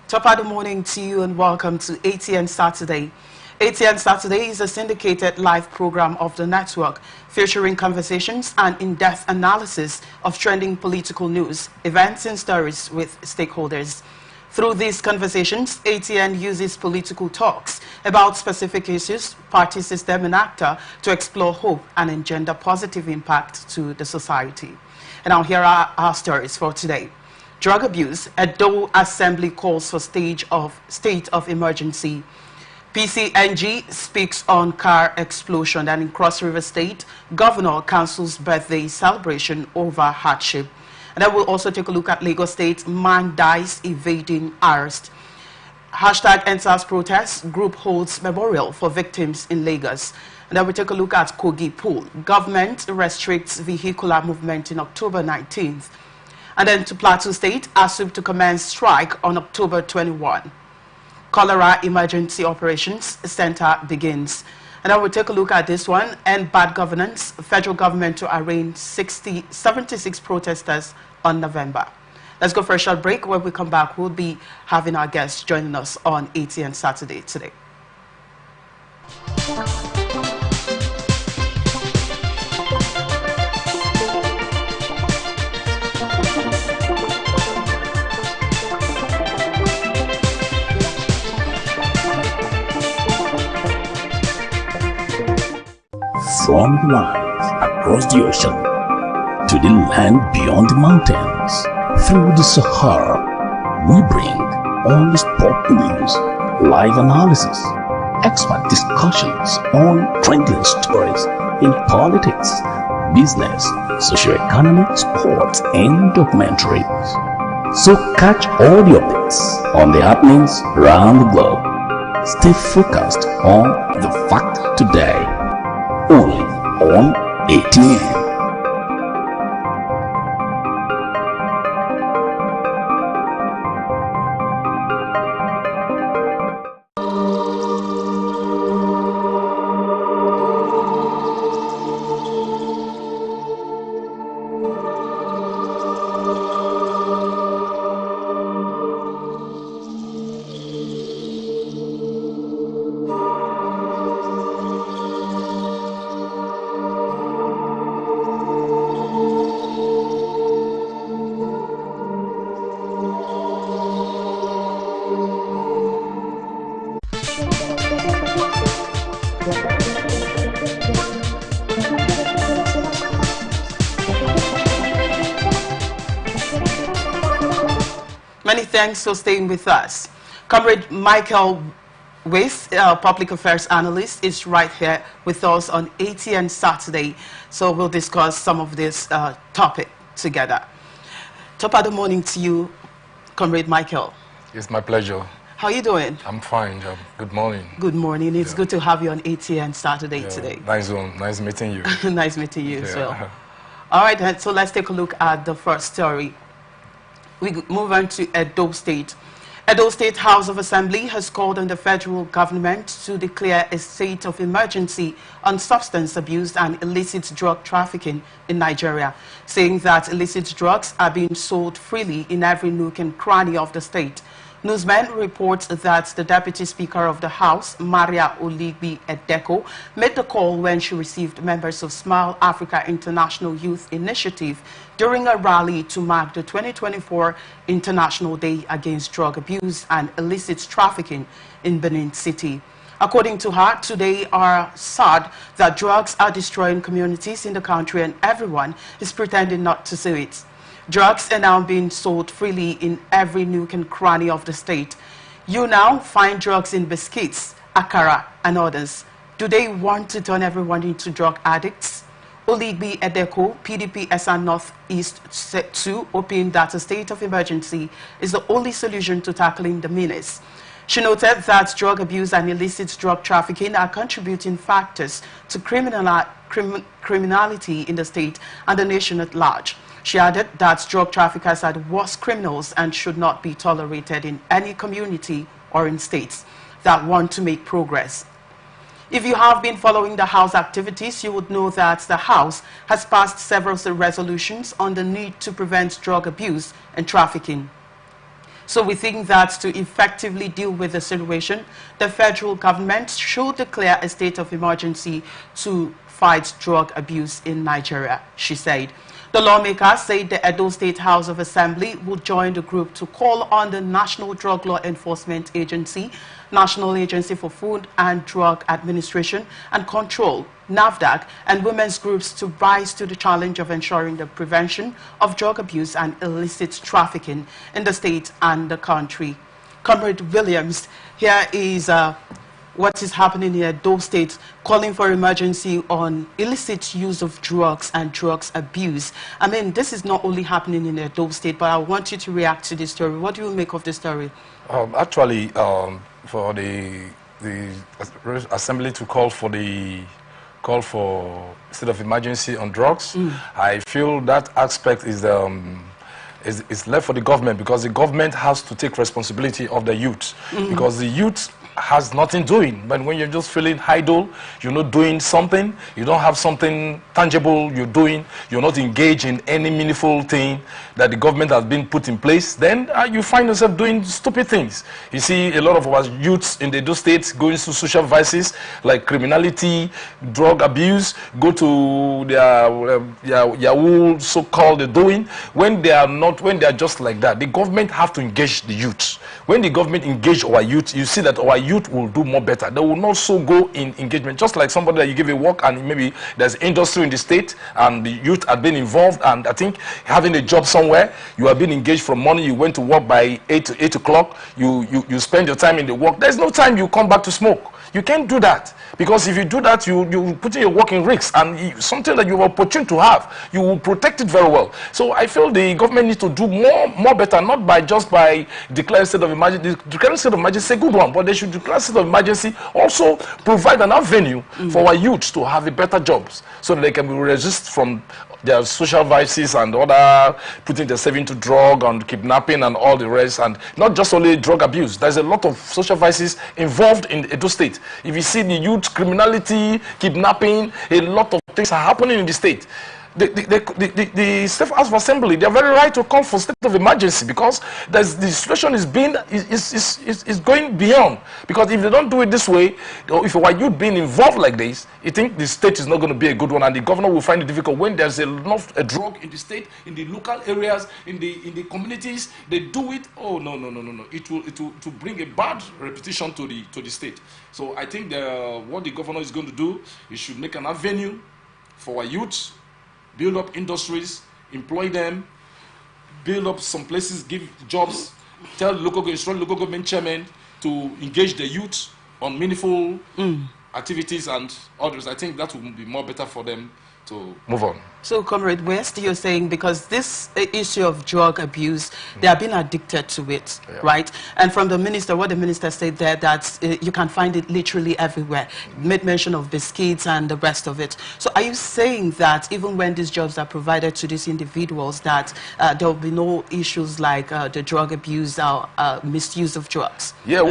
Top of the morning to you and welcome to Atn Saturday. Atn Saturday is a syndicated live program of the network featuring conversations and in-depth analysis of trending political news, events and stories with stakeholders. Through these conversations, ATN uses political talks about specific issues, party system and actor to explore hope and engender positive impact to the society. And now here are our stories for today. Drug abuse, Edo Assembly calls for state of emergency. PCNG speaks on car explosion, and in Cross River State, Governor cancels birthday celebration over hardship. And then we'll also take a look at Lagos State, man dies evading arrest. Hashtag NSAS protest, group holds memorial for victims in Lagos. And then we'll take a look at Kogi Pool. Government restricts vehicular movement in October 19th. And then to Plateau State, ASUB to commence strike on October 21. Cholera Emergency Operations Center begins. And then we'll take a look at this one. End bad governance, federal government to arraign 76 protesters on November. Let's go for a short break. When we come back, we'll be having our guests joining us on ATN Saturday today. From the lines across the ocean to the land beyond the mountains, through the Sahara, we bring all the sport news, live analysis, expert discussions on trending stories in politics, business, socio-economic, sports, and documentaries. So catch all the updates on the happenings around the globe. Stay focused on the fact today. Only on ATN. Many thanks for staying with us. Comrade Michael Waith, Public Affairs Analyst, is right here with us on ATN Saturday. So we'll discuss some of this topic together. Top of the morning to you, Comrade Michael. It's my pleasure. How are you doing? I'm fine. Good morning. Good morning. It's good to have you on ATN Saturday today. Nice one. Nice meeting you. Nice meeting you as well. All right, so let's take a look at the first story. We move on to Edo State. Edo State House of Assembly has called on the federal government to declare a state of emergency on substance abuse and illicit drug trafficking in Nigeria, saying that illicit drugs are being sold freely in every nook and cranny of the state. Newsmen report that the Deputy Speaker of the House, Maria Oligbi Edeko, made the call when she received members of Smile Africa International Youth Initiative during a rally to mark the 2024 International Day Against Drug Abuse and Illicit Trafficking in Benin City. According to her, today are sad that drugs are destroying communities in the country and everyone is pretending not to see it. Drugs are now being sold freely in every nook and cranny of the state. You now find drugs in biscuits, akara, and others. Do they want to turn everyone into drug addicts? Oligbi Edeko, PDP SR Northeast 2, opined that a state of emergency is the only solution to tackling the menace. She noted that drug abuse and illicit drug trafficking are contributing factors to criminality in the state and the nation at large. She added that drug traffickers are the worst criminals and should not be tolerated in any community or in states that want to make progress. If you have been following the House activities, you would know that the House has passed several resolutions on the need to prevent drug abuse and trafficking. So we think that to effectively deal with the situation, the federal government should declare a state of emergency to fight drug abuse in Nigeria, she said. The lawmaker said the Edo State House of Assembly will join the group to call on the National Drug Law Enforcement Agency, National Agency for Food and Drug Administration and Control, NAFDAC, and women's groups to rise to the challenge of ensuring the prevention of drug abuse and illicit trafficking in the state and the country. Comrade Williams, here is what is happening here, Edo State calling for emergency on illicit use of drugs and drugs abuse. I mean, this is not only happening in Edo State, but I want you to react to this story. What do you make of this story? Actually, for the assembly to call for state of emergency on drugs, I feel that aspect is left for the government, because the government has to take responsibility of the youth, because the youth has nothing doing. But when you're just feeling idle, you're not doing something, you don't have something tangible you're doing, you're not engaged in any meaningful thing that the government has been put in place, then you find yourself doing stupid things. You see a lot of our youths in the Edo States going to social vices like criminality, drug abuse, go to their Yahoo so-called doing. When they are just like that, the government have to engage the youth. When the government engage our youth, you see that our youth will do more better. They will not so go in engagement. Just like somebody that you give a work and maybe there's industry in the state and the youth have been involved, and I think having a job somewhere, you have been engaged from morning, you went to work by 8 o'clock, you spend your time in the work. There's no time you come back to smoke. You can't do that, because if you do that, you put in your work in risks, and something that you are opportune to have, you will protect it very well. So I feel the government needs to do more better, not by just by declaring state of emergency. Declaring state of emergency is a good one, but they should declare state of emergency, also provide an avenue for our youth to have better jobs, so that they can resist from their social vices and other putting themselves into drug and kidnapping and all the rest, and not just only drug abuse. There's a lot of social vices involved in Edo State. If you see the youth criminality, kidnapping, a lot of things are happening in the state. The State House of Assembly, they are very right to call for state of emergency, because the situation is going beyond. Because if they don't do it this way, or if our youth being involved like this, you think the state is not going to be a good one, and the governor will find it difficult when there's enough drug in the state, in the local areas, in the communities. They do it. Oh no! It will bring a bad reputation to the state. So I think what the governor is going to do, he should make an avenue for our youth. Build up industries, employ them, build up some places, give jobs, tell local government chairmen to engage the youth on meaningful activities and others. I think that will be more better for them to move on. So, Comrade West, you're saying because this issue of drug abuse, they have been addicted to it, right? And from the minister, what the minister said there, that you can find it literally everywhere. Made mention of biscuits and the rest of it. So are you saying that even when these jobs are provided to these individuals, that there will be no issues like the drug abuse or misuse of drugs? Yeah,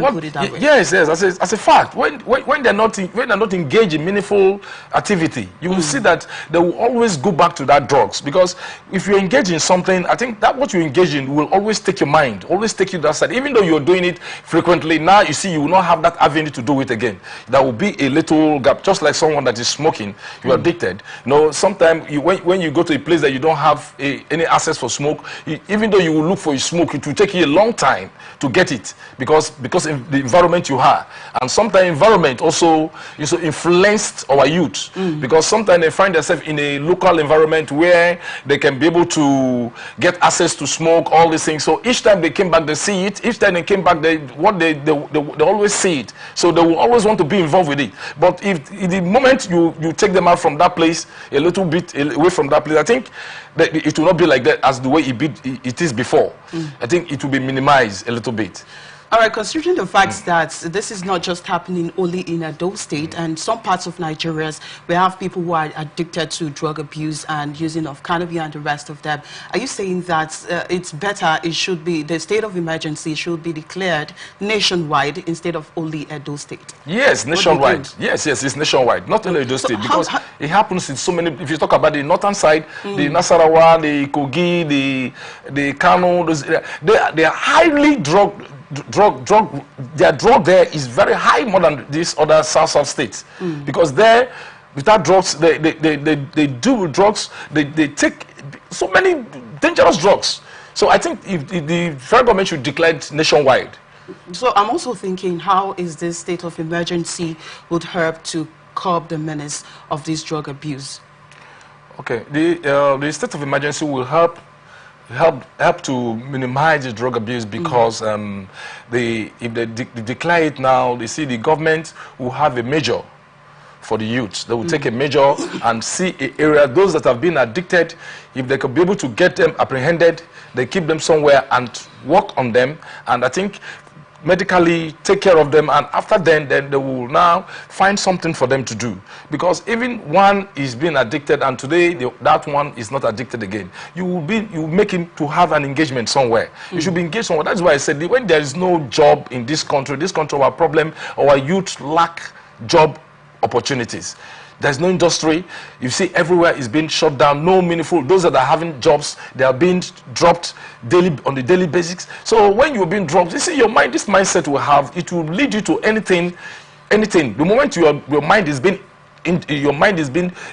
yes, as a fact, when they're not engaged in meaningful activity, you will see that they will always go back to that drugs, because if you engage in something, I think that what you engage in will always take your mind, always take you to that side. Even though you're doing it frequently, now you see you will not have that avenue to do it again. There will be a little gap, just like someone that is smoking, you're addicted. You know, sometimes when you go to a place that you don't have any access for smoke, even though you will look for a smoke, it will take you a long time to get it, because of the environment you are. And sometimes environment also influenced our youth, because sometimes they find themselves in a local environment where they can be able to get access to smoke, all these things. So each time they came back, they see it. Each time they came back, they always see it. So they will always want to be involved with it. But if in the moment you take them out from that place, a little bit away from that place, I think that it will not be like that as the way it is before. I think it will be minimized a little bit. All right, considering the fact that this is not just happening only in Edo State and some parts of Nigeria, we have people who are addicted to drug abuse and using of cannabis and the rest of them. Are you saying that it's better, it should be, the state of emergency should be declared nationwide instead of only Edo State? Yes, nationwide. Yes, it's nationwide, not only Edo State, because it happens in so many, if you talk about the northern side, the Nasarawa, the Kogi, the Kano, they are highly their drug there is very high, more than these other south states, because there without drugs they do with drugs, they take so many dangerous drugs. So I think if the federal government should declare it nationwide. So I'm also thinking, how is this state of emergency would help to curb the menace of this drug abuse? Okay, the state of emergency will help to minimize the drug abuse, because if they declare it now, they see the government will have a measure for the youth. They will take a measure and see an area, those that have been addicted, if they could be able to get them apprehended, they keep them somewhere and work on them, and I think medically take care of them, and after then they will now find something for them to do, because even one is being addicted and today that one is not addicted again, you make him to have an engagement somewhere. You should be engaged somewhere. That's why I said, when there is no job in this country, our problem, our youth lack job opportunities. There's no industry. You see everywhere is being shut down. No meaningful. Those that are having jobs, they are being dropped on the daily basis. So when you're being dropped, you see your mind, this mindset will have, it will lead you to anything. The moment your mind is being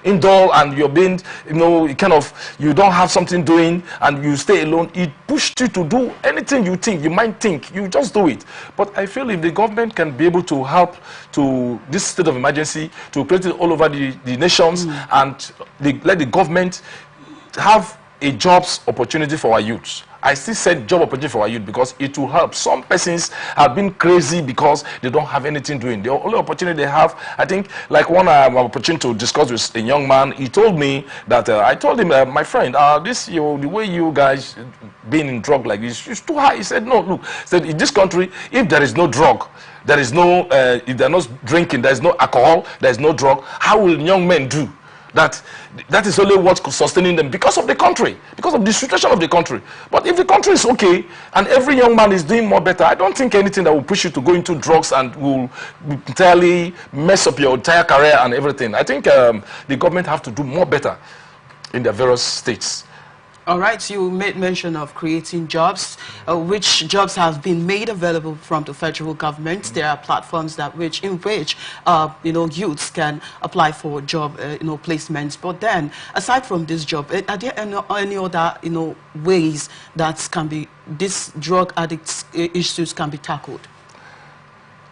indoor and you're being, you don't have something doing and you stay alone, it pushed you to do anything you might think, you just do it. But I feel if the government can be able to help to this state of emergency, to create it all over the nations, and let the government have a jobs opportunity for our youths. I still said job opportunity for our youth because it will help. Some persons have been crazy because they don't have anything doing. The only opportunity they have, I think, like one opportunity to discuss with a young man, he told me that, I told him, my friend, the way you guys being in drug like this, it's too high. He said, no, look, he said, in this country, if there is no drug, there is no, if they're not drinking, there is no alcohol, there is no drug, how will young men do? That is only what's sustaining them because of the country, because of the situation of the country. But if the country is okay and every young man is doing more better, I don't think anything that will push you to go into drugs and will entirely mess up your entire career and everything. I think the government have to do more better in their various states. All right, you made mention of creating jobs. Which jobs have been made available from the federal government? There are platforms in which youths can apply for job placements. But then, aside from this job, are there any other ways that these drug addicts issues can be tackled?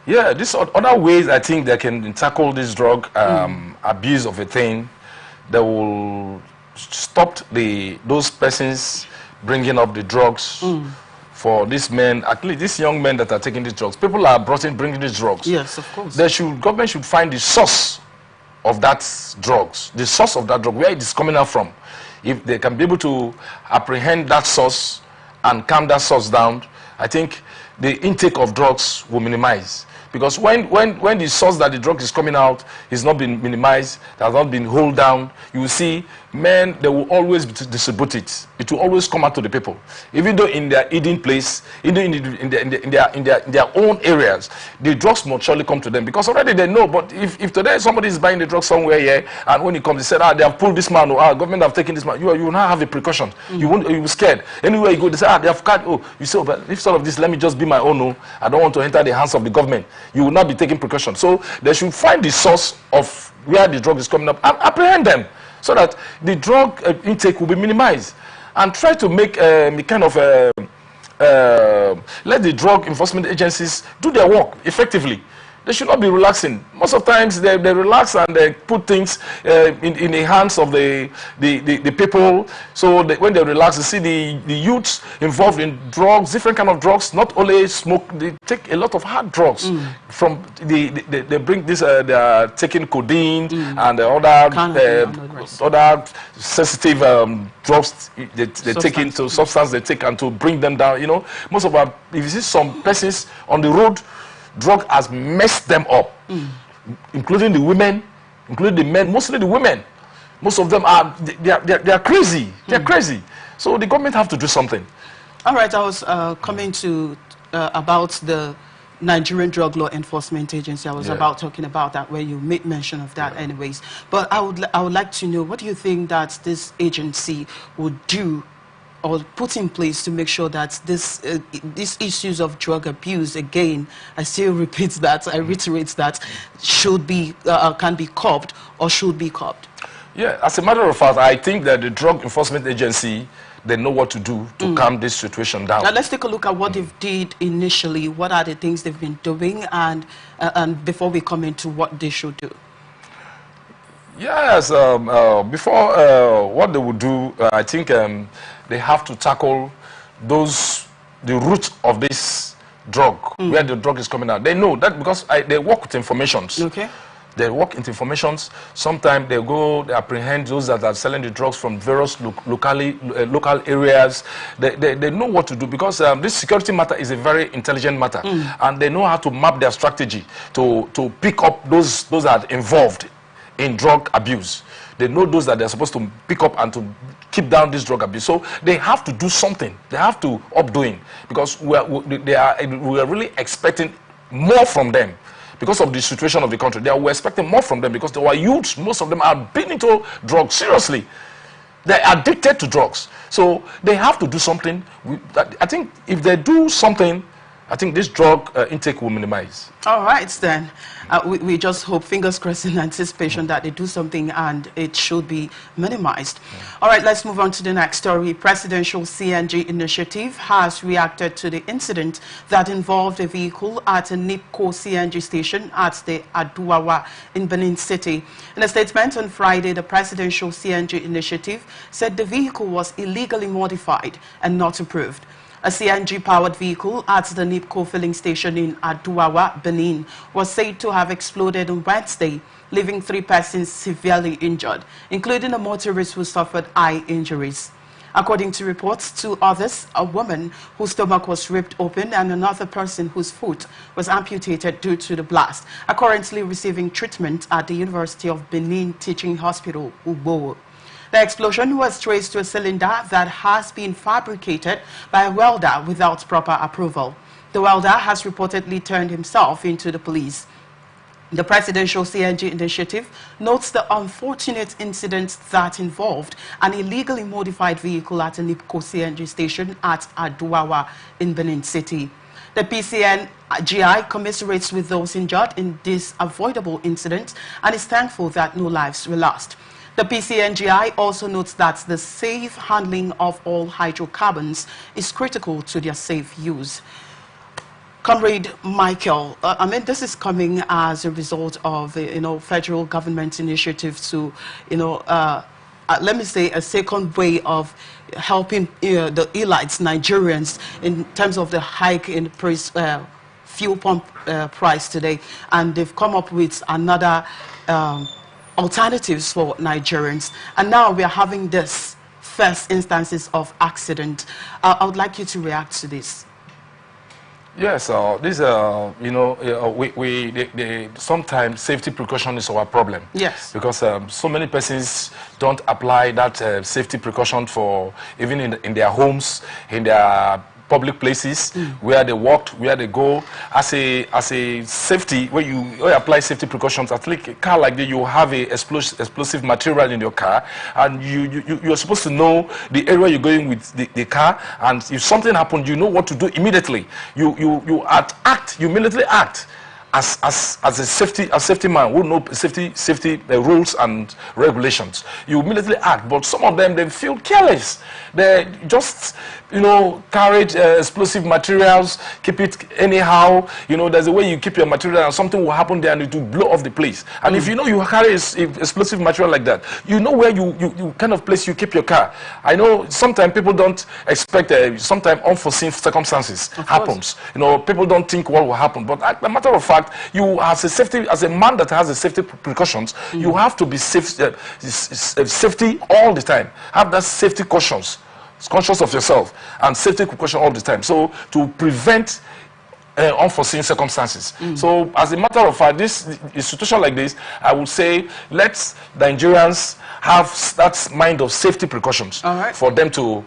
Yeah, these other ways I think they can tackle this drug abuse of a thing that will stop those persons bringing up the drugs for these men, at least these young men that are taking these drugs. People are bringing these drugs. Yes, of course. Government should find the source of that drugs, the source of that drug, where it is coming out from. If they can be able to apprehend that source and calm that source down, I think the intake of drugs will minimize. Because when the source that the drug is coming out is not been minimized, has not been held down, you will see men, they will always distribute it. It will always come out to the people. Even though in their eating place, in their own areas, the drugs must surely come to them. Because already they know, but if today somebody is buying the drug somewhere here, and when he comes, they said, they have pulled this man, government have taken this man, you will not have a precaution. You will scared. Anywhere you go, they say, they have cut, you say, but if sort of this, let me just be my own, I don't want to enter the hands of the government. You will not be taking precaution. So they should find the source of where the drug is coming up and apprehend them so that the drug intake will be minimized, and try to make let the drug enforcement agencies do their work effectively. They should not be relaxing. Most of the times they relax and they put things in the hands of the people. So when they relax, you see the youths involved in drugs, different kind of drugs, not only smoke, they take a lot of hard drugs. From they bring this, they are taking codeine and other sensitive drugs they take into substance they take and to bring them down. You know, most of our, if you see some persons on the road, drug has messed them up, including the women, including the men, mostly the women. Most of them are, they are crazy. They're crazy. So the government have to do something. All right, I was coming to about the Nigerian Drug Law Enforcement Agency. I was about talking about that, where you made mention of that anyways. But I would like to know, what do you think that this agency would do or put in place to make sure that these issues of drug abuse, again, I still repeat that, I reiterate that, should be, can be curbed or should be curbed? Yeah, as a matter of fact, I think that the Drug Enforcement Agency, they know what to do to calm this situation down. Now let's take a look at what they've did initially. What are the things they've been doing, and before we come into what they should do? Yes, before what they would do, I think they have to tackle the root of this drug, where the drug is coming out. They know that because they work with informations. Okay. They work with informations. Sometimes they apprehend those that are selling the drugs from various local areas. They know what to do, because this security matter is a very intelligent matter, and they know how to map their strategy to pick up those that are involved in drug abuse. They know those that they're supposed to pick up and to keep down this drug abuse. So they have to do something. They have to up doing, because we are really expecting more from them. Because of the situation of the country, we're expecting more from them, because our youths, most of them are been into drugs, seriously. They're addicted to drugs. So they have to do something. I think if they do something, I think this drug intake will minimize. All right, then. We just hope, fingers crossed, in anticipation that they do something and it should be minimized. All right, let's move on to the next story. Presidential CNG initiative has reacted to the incident that involved a vehicle at a NIPCO CNG station at the Aduwawa in Benin City. In a statement on Friday, the Presidential CNG initiative said the vehicle was illegally modified and not approved. A CNG-powered vehicle at the NIPCO filling station in Aduwawa, Benin, was said to have exploded on Wednesday, leaving 3 persons severely injured, including a motorist who suffered eye injuries. According to reports, 2 others, a woman whose stomach was ripped open and another person whose foot was amputated due to the blast, are currently receiving treatment at the University of Benin Teaching Hospital, Ubo. The explosion was traced to a cylinder that has been fabricated by a welder without proper approval. The welder has reportedly turned himself into the police. The Presidential CNG initiative notes the unfortunate incident that involved an illegally modified vehicle at a NIPCO CNG station at Aduwawa in Benin City. The PCNGI commiserates with those injured in this avoidable incident and is thankful that no lives were lost. The PCNGI also notes that the safe handling of all hydrocarbons is critical to their safe use. Comrade Michael, I mean, this is coming as a result of, federal government initiative to, let me say, a second way of helping the elites, Nigerians, in terms of the hike in fuel pump price today. And they've come up with another alternatives for Nigerians, and now we are having this first instances of accident. I would like you to react to this. Yes, sometimes safety precaution is our problem. Yes, because so many persons don't apply that safety precaution for even in their homes, in their public places, where they walk, where they go. As a safety, where you apply safety precautions, at least a car like that, you have a explosive material in your car, and you're supposed to know the area you're going with the car, and if something happens, you know what to do immediately. You immediately act. As a safety man who know safety rules and regulations, you immediately act. But some of them, they feel careless. They just carried explosive materials, keep it anyhow. There's a way you keep your material and something will happen there and it will blow off the place. And if you carry explosive material like that, where you kind of place you keep your car. I know sometimes people don't expect, sometimes unforeseen circumstances happens. People don't think what will happen. But as a matter of fact, you as a man that has a safety precautions, you have to be safety all the time. Have that safety cautions. Conscious of yourself and safety precaution all the time, so to prevent unforeseen circumstances. So as a matter of fact, a situation like this, I would say let Nigerians have that mind of safety precautions for them to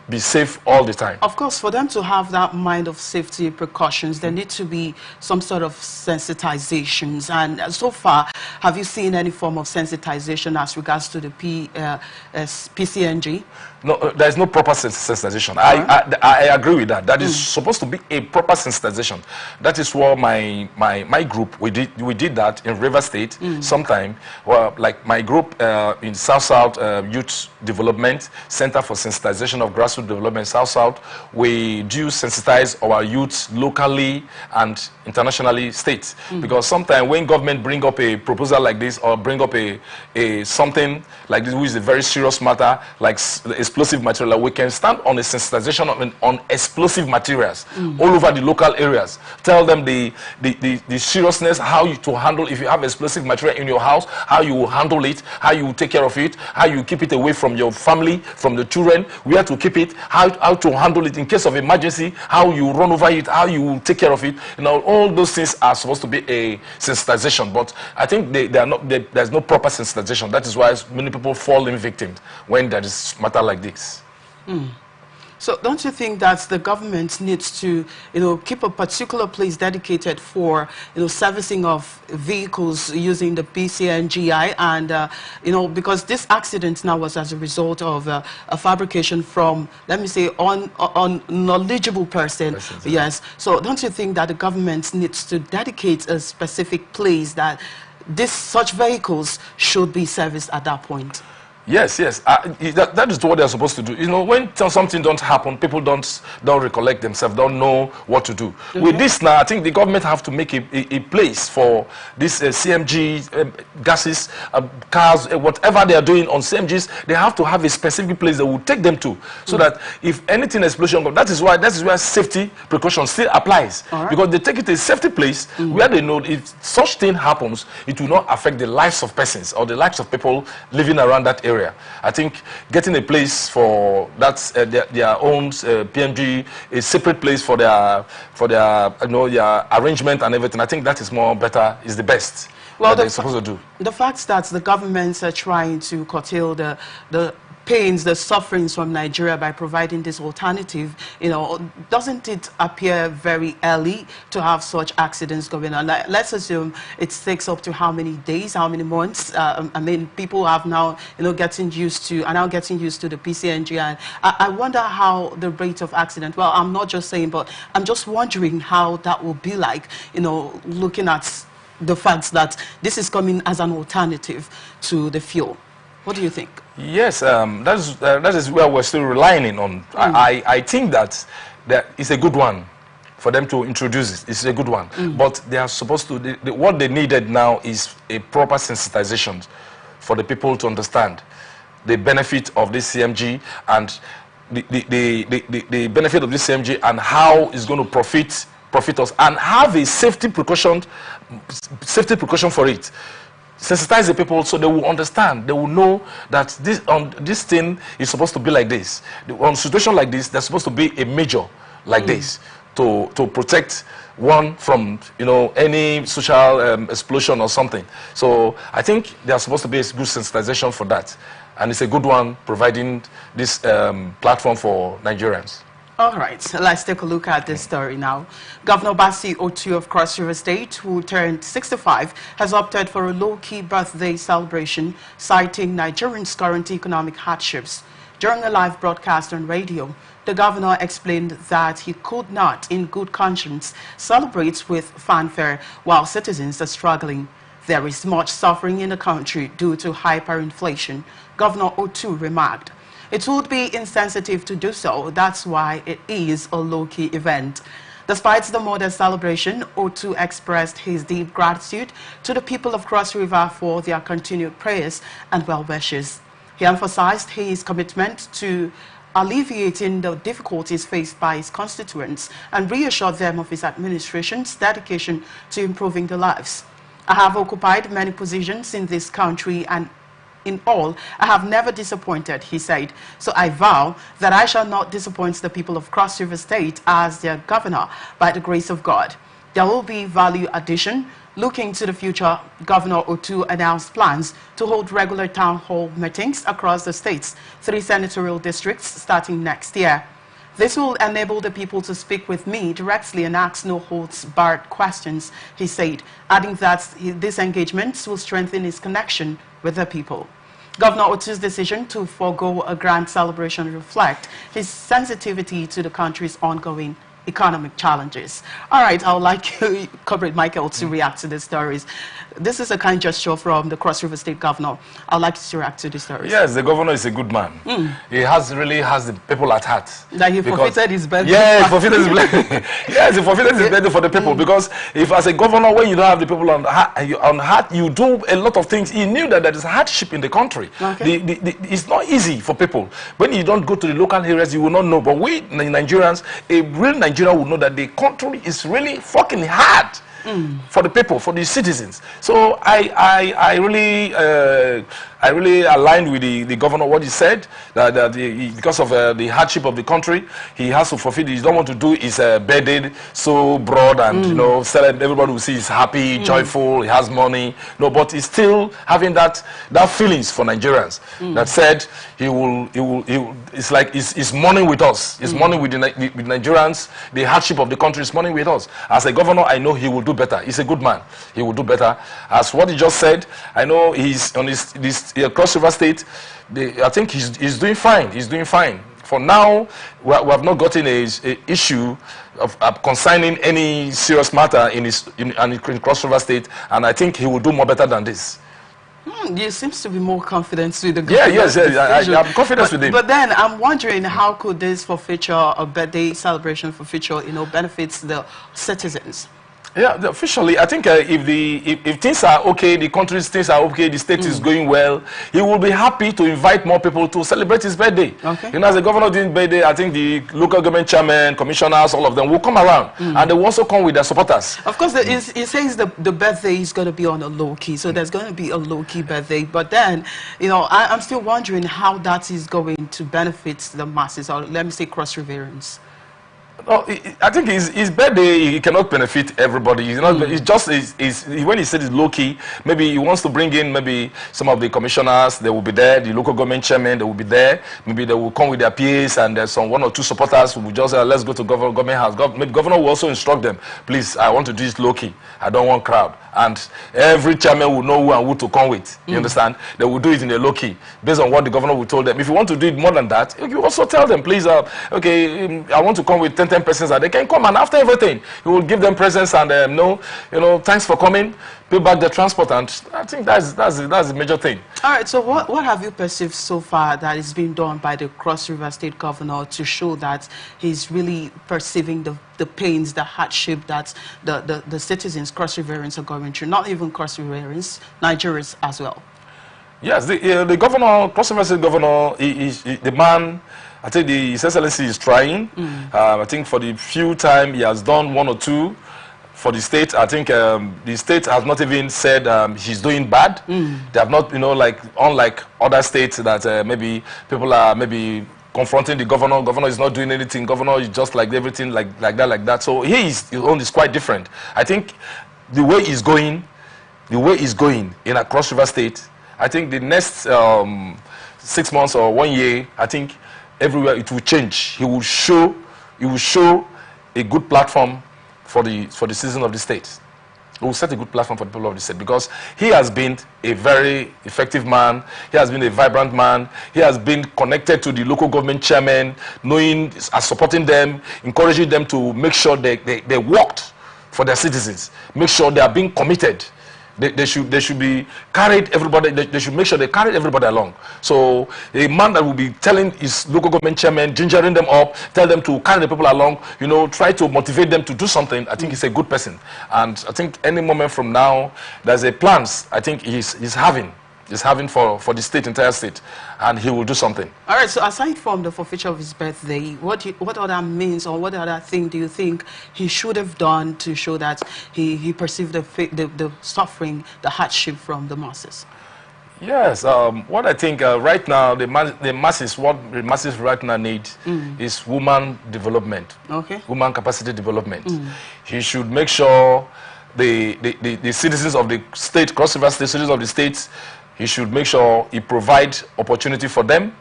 be safe all the time. Of course, for them to have that mind of safety precautions, there need to be some sort of sensitizations. And so far, have you seen any form of sensitization as regards to the PCNG? No, there is no proper sensitization. I agree with that. That is supposed to be a proper sensitization. That is what my group, we did that in River State sometime. Well, like my group in South Youth Development Center for Sensitization of Grassroots Development South, we do sensitize our youths locally and internationally state. Because sometimes when government bring up a proposal like this or bring up a something like this, which is a very serious matter, like explosive material, we can stand on a sensitization on explosive materials all over the local areas. Tell them the seriousness, how to handle if you have explosive material in your house, how you will handle it, how you will take care of it, how you keep it away from your family, from the children, where to keep it, how to handle it in case of emergency, how you run over it, how you will take care of it. All those things are supposed to be a sensitization, but I think there's no proper sensitization. That is why many people fall in victims when there is matter like this. So don't you think that the government needs to, keep a particular place dedicated for, servicing of vehicles using the PCNGI, and, because this accident now was as a result of a fabrication from, let me say, knowledgeable person. Yes. So don't you think that the government needs to dedicate a specific place that such vehicles should be serviced at that point? Yes. That is what they're supposed to do. When something don't happen, people don't recollect themselves, don't know what to do. With this now, I think the government have to make a place for this CMG gases, cars, whatever they are doing on CMGs. They have to have a specific place that will take them to, so that if anything explosion comes, that is where safety precaution still applies. Because they take it to a safety place where they know if such thing happens, it will not affect the lives of persons or the lives of people living around that area. I think getting a place for that their own PMG, a separate place for their their arrangement and everything. I think that is is the best. Well, they're supposed to do. The fact that the governments are trying to curtail the pains, the sufferings from Nigeria by providing this alternative, doesn't it appear very early to have such accidents going on? Let's assume it takes up to how many days, how many months? I mean, people have now, getting used to the PCNG, and I wonder how the rate of accident. Well, I'm not just saying, but I'm just wondering how that will be like, looking at the fact that this is coming as an alternative to the fuel. What do you think? Yes, that is where we're still relying on. I think that it's a good one for them to introduce it. It's a good one. But they are supposed to, what they needed now is a proper sensitization for the people to understand the benefit of this CMG and the benefit of this CMG and how it's going to profit us, and have a safety precaution for it. Sensitize the people so they will understand, they will know that this thing is supposed to be like this. On a situation like this, there's supposed to be a measure like this to protect one from any social explosion or something. So I think there's supposed to be a good sensitization for that, and it's a good one providing this platform for Nigerians. All right, so let's take a look at this story now. Governor Basi Otu of Cross River State, who turned 65, has opted for a low-key birthday celebration, citing Nigerians' current economic hardships. During a live broadcast on radio, the governor explained that he could not, in good conscience, celebrate with fanfare while citizens are struggling. There is much suffering in the country due to hyperinflation, Governor Otu remarked. It would be insensitive to do so. That's why it is a low-key event. Despite the modest celebration, O2 expressed his deep gratitude to the people of Cross River for their continued prayers and well wishes. He emphasized his commitment to alleviating the difficulties faced by his constituents and reassured them of his administration's dedication to improving their lives. I have occupied many positions in this country, and in all, I have never disappointed, he said. So I vow that I shall not disappoint the people of Cross River State as their governor by the grace of God. There will be value addition. Looking to the future, Governor O2 announced plans to hold regular town hall meetings across the state's 3 senatorial districts starting next year. This will enable the people to speak with me directly and ask no-holds-barred questions, he said, adding that these engagements will strengthen his connection with the people. Governor O2's decision to forego a grand celebration reflects his sensitivity to the country's ongoing economic challenges. All right, I would like you, Comrade Michael, to react to the stories. This is a kind gesture from the Cross River State Governor. I would like you to react to the stories. Yes, the governor is a good man. He really has the people at heart. That he forfeited his birthday. Yeah, he forfeited his birthday. Yes, he forfeited his birthday for the people. Because if as a governor, when you don't have the people on heart, you do a lot of things. He knew that there is hardship in the country. Okay. It's not easy for people. When you don't go to the local areas, you will not know. But we Nigerians, a real Nigerian will know that the country is really fucking hard. For the people, for the citizens. So I really aligned with the governor what he said, that because of the hardship of the country, he has to forfeit. He don't want to do his birthday so broad and you know, everybody will see he's happy, joyful, he has money. No, but he's still having that feelings for Nigerians. That said he will it's like he's mourning with us. He's mourning with with Nigerians. The hardship of the country is mourning with us. As a governor, I know he will do better. He's a good man. He will do better. As what he just said, I know he's on this Cross River State. I think he's doing fine. He's doing fine. For now, we have not gotten a issue of concerning any serious matter in Cross River State, and I think he will do more better than this. There seems to be more confidence with the government. Yes, I'm confident with him. But then I'm wondering, how could this forfeiture, a birthday celebration forfeiture, benefits the citizens? Yeah, officially, I think if things are okay, the country's things are okay, the state is going well, he will be happy to invite more people to celebrate his birthday. Okay. As the governor doing birthday, I think the local government chairman, commissioners, all of them will come around, and they will also come with their supporters. Of course, it says the birthday is going to be on a low key, so there's going to be a low key birthday. But then, I'm still wondering how that is going to benefit the masses, or let me say, Cross Riverians. No, I think his birthday, he cannot benefit everybody. It's just when he said it's low key, maybe he wants to bring in maybe some of the commissioners. They will be there. The local government chairman, they will be there. Maybe they will come with their PAs, and there's some 1 or 2 supporters who will just say, let's go to government house. Maybe governor will also instruct them, please, I want to do this low key. I don't want crowd. And every chairman will know who and who to come with. You understand? They will do it in a low key based on what the governor will tell them. If you want to do it more than that, you also tell them, please, okay, I want to come with 10 persons, and they can come, and after everything, you will give them presents and thanks for coming, pay back the transport, and I think that's the major thing. All right. So what have you perceived so far that is being done by the Cross River State Governor to show that he's really perceiving the pains, the hardship that the citizens, Cross Riverians, are going through? Not even Cross Riverians, Nigerians as well. Yes, the governor, Cross River State Governor, the man. I think His Excellency is trying. I think for the few time he has done 1 or 2 for the state. I think the state has not even said he's doing bad. They have not, like unlike other states that maybe people are confronting the governor. Governor is not doing anything. Governor is just like everything like that. So his own is quite different. I think the way he's going in across River State, I think the next 6 months or 1 year, I think everywhere it will change. He will show a good platform for the citizens of the state. He will set a good platform for the people of the state, because he has been a very effective man. He has been a vibrant man. He has been connected to the local government chairman, knowing, supporting them, encouraging them to make sure they worked for their citizens, make sure they are being committed. They should be carried, everybody, they should make sure they carry everybody along. So a man that will be telling his local government chairman, gingering them up, tell them to carry the people along, you know, try to motivate them to do something, I think he's a good person. And I think any moment from now, there's a plans I think he's having for the state, entire state, and he will do something. All right, so aside from the forfeiture of his birthday, what other means or what other thing do you think he should have done to show that he perceived the suffering, the hardship from the masses? Yes, what I think right now, the masses right now need is woman development, woman capacity development. He should make sure the citizens of the state, Cross River State, citizens of the states, he should make sure he provides opportunity for them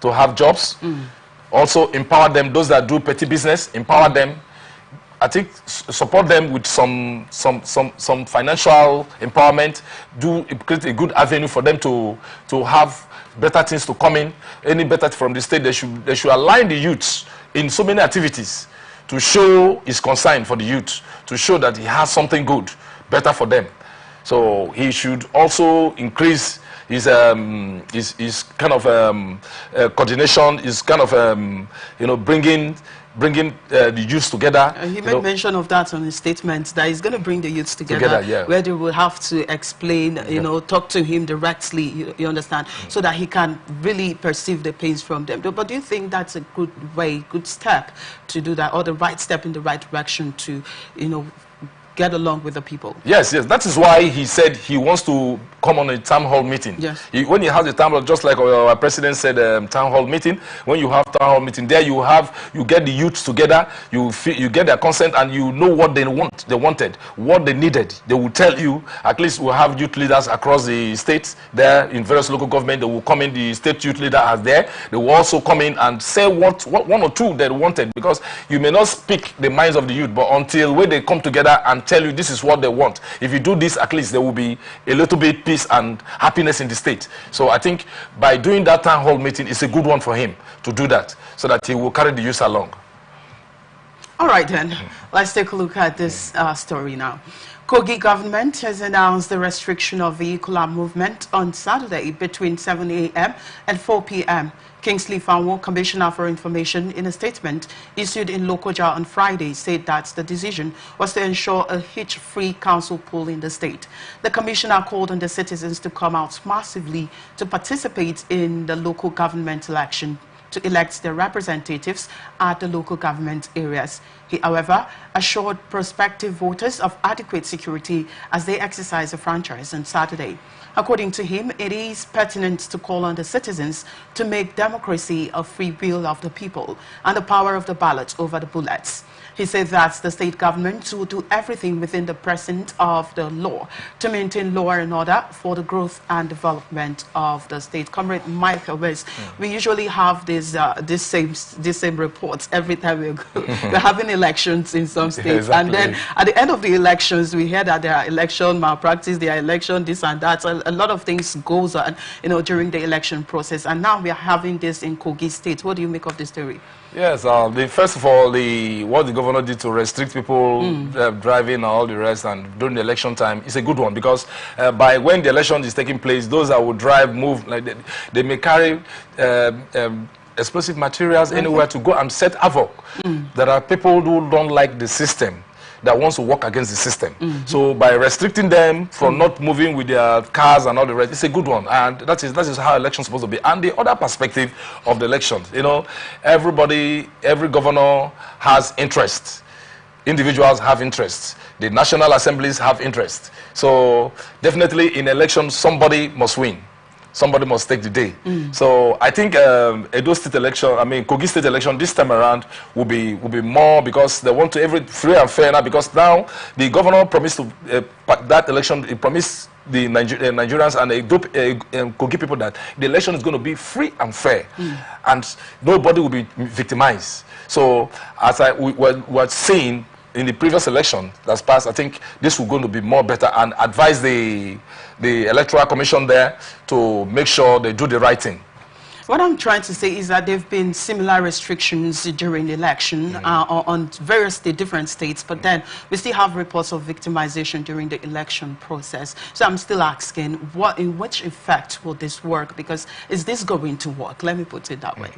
to have jobs. Also empower them, those that do petty business, empower them. I think support them with some financial empowerment, create a good avenue for them to have better things to come in. Any better from the state, they should align the youths in so many activities to show his concern for the youth, to show that he has something good, better for them. So he should also increase his kind of coordination, his kind of you know, bringing the youths together. He made mention of that on his statement, that he's going to bring the youths together where they will have to explain, you know, talk to him directly, you understand, so that he can really perceive the pains from them. But do you think that's a good way, good step to do that, or the right step in the right direction to, you know, get along with the people? Yes, that is why he said he wants to come on a town hall meeting. Yes. When he has a town hall, just like our president said, town hall meeting, when you have town hall meeting, there you get the youths together, you get their consent, and you know what they wanted, what they needed. They will tell you. At least we'll have youth leaders across the states there in various local government. They will come in, the state youth leader are there. They will also come in and say what one or two they wanted, because you may not speak the minds of the youth, but until when they come together and tell you this is what they want. If you do this, at least there will be a little bit peace and happiness in the state. So I think by doing that town hall meeting, it's a good one for him to do that, so that he will carry the youth along. All right then, let's take a look at this story now. Kogi government has announced the restriction of vehicular movement on Saturday between 7 a.m. and 4 p.m. Kingsley Fanwo, Commissioner for Information, in a statement issued in Lokoja on Friday, said that the decision was to ensure a hitch-free council poll in the state. The commissioner called on the citizens to come out massively to participate in the local government election to elect their representatives at the local government areas. He, however, assured prospective voters of adequate security as they exercise the franchise on Saturday. According to him, it is pertinent to call on the citizens to make democracy a free will of the people and the power of the ballot over the bullets. He said that the state government will do everything within the presence of the law to maintain law and order for the growth and development of the state. Comrade Michael West, we usually have this same reports every time we're having elections in some states. Yeah, exactly. And then at the end of the elections, we hear that there are election malpractice, there are election this and that. A lot of things goes on, you know, during the election process. And now we are having this in Kogi State. What do you make of this story? Yes, first of all, what the governor did to restrict people driving and all the rest, and during the election time, is a good one, because by when the election is taking place, those that will drive, move, like they may carry explosive materials anywhere to go and set havoc. There are people who don't like the system, that wants to work against the system. So by restricting them from not moving with their cars and all the rest, it's a good one. And that is how elections supposed to be. And the other perspective of the elections, you know, every governor has interests. Individuals have interests. The national assemblies have interests. So definitely in elections, somebody must win. Somebody must take the day. So I think Edo State election, Kogi State election this time around will be more, because they want to free and fair now, because now the governor promised to that election, he promised the Nigerians and a group Kogi people that the election is going to be free and fair, and nobody will be victimized. So as we were seeing in the previous election that's passed, I think this will going to be more better, and advise the Electoral Commission there to make sure they do the right thing. What I'm trying to say is that there have been similar restrictions during the election on various different states, but then we still have reports of victimization during the election process. So I'm still asking, in which effect will this work? Because is this going to work? Let me put it that way.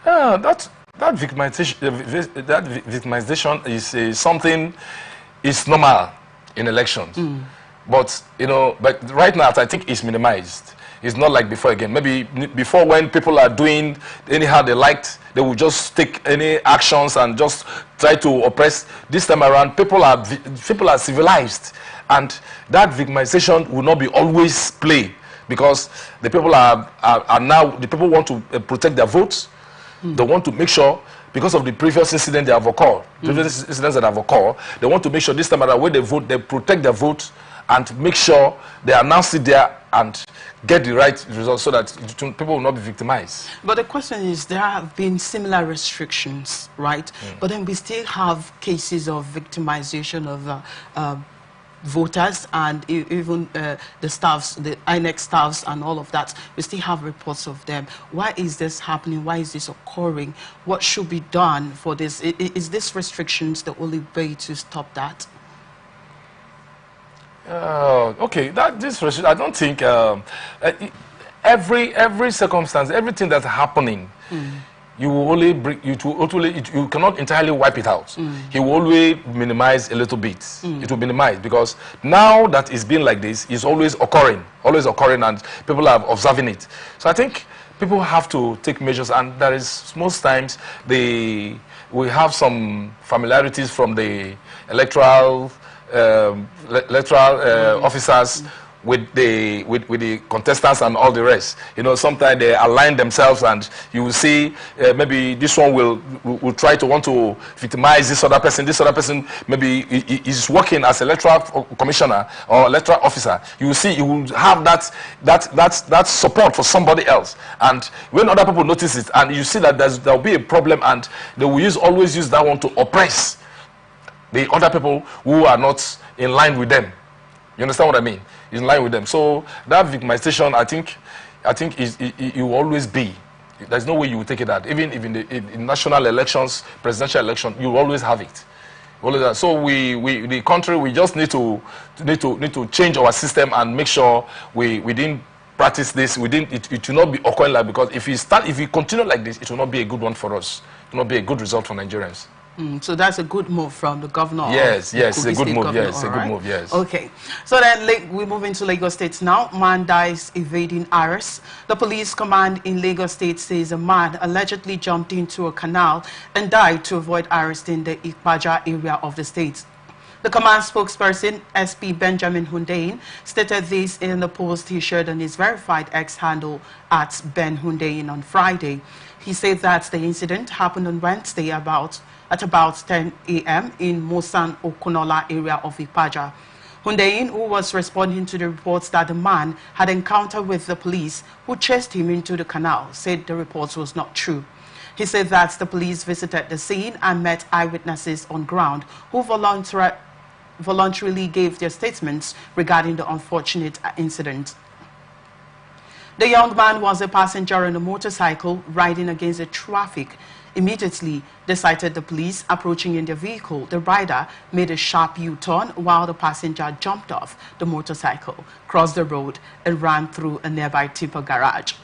That victimization is something is normal in elections. But, you know, but right now, I think it's minimized. It's not like before again. Maybe before, when people are doing anyhow they liked, they will just take any actions and just try to oppress. This time around, people are civilized. And that victimization will not be always play, because the people are now, the people want to protect their votes. They want to make sure, because of the previous incident that have occurred, previous incidents that have occurred, they want to make sure this time around when they vote, they protect their vote and make sure they announce it there and get the right results so that people will not be victimized. But the question is, there have been similar restrictions, right? But then we still have cases of victimization of voters and even the staffs, the INEC staffs and all of that. We still have reports of them. Why is this happening? Why is this occurring? What should be done for this? Is this restrictions the only way to stop that? Okay, I don't think every circumstance, everything that's happening, you will only bring, you cannot entirely wipe it out. He will always minimize a little bit. It will minimize, because now that it's been like this, it's always occurring, and people are observing it. So I think people have to take measures, and there is most times we have some familiarities from the electoral officers with the contestants and all the rest. You know, sometimes they align themselves, and you will see maybe this one will try to want to victimize this other person. This other person maybe is working as electoral commissioner or electoral officer. You will see, you will have that support for somebody else. And when other people notice it, and you see that there will be a problem, and they will always use that one to oppress the other people who are not in line with them. You understand what I mean? In line with them. So that victimization, I think it will always be. There's no way you will take it out. Even in national elections, presidential election, you will always have it. So the country, we just need to change our system and make sure we didn't practice this. It will not be occurring like, because if we continue like this, it will not be a good one for us. It will not be a good result for Nigerians. So that's a good move from the governor. Yes, a good move. Yes, a good move. Yes. Okay. So then we move into Lagos State now. Man dies evading arrest. The police command in Lagos State says a man allegedly jumped into a canal and died to avoid arrest in the Ipaja area of the state. The command spokesperson, SP Benjamin Hundeyin, stated this in the post he shared on his verified X handle at Ben Hundeyin on Friday. He said that the incident happened on Wednesday at about 10 a.m. in Mosan Okunola area of Ipaja. Hundeyin, who was responding to the reports that the man had encounter with the police who chased him into the canal, said the reports was not true. He said that the police visited the scene and met eyewitnesses on ground who voluntarily gave their statements regarding the unfortunate incident. The young man was a passenger on a motorcycle riding against the traffic. Immediately, they sighted the police approaching in their vehicle. The rider made a sharp U-turn while the passenger jumped off the motorcycle, crossed the road, and ran through a nearby tipper garage.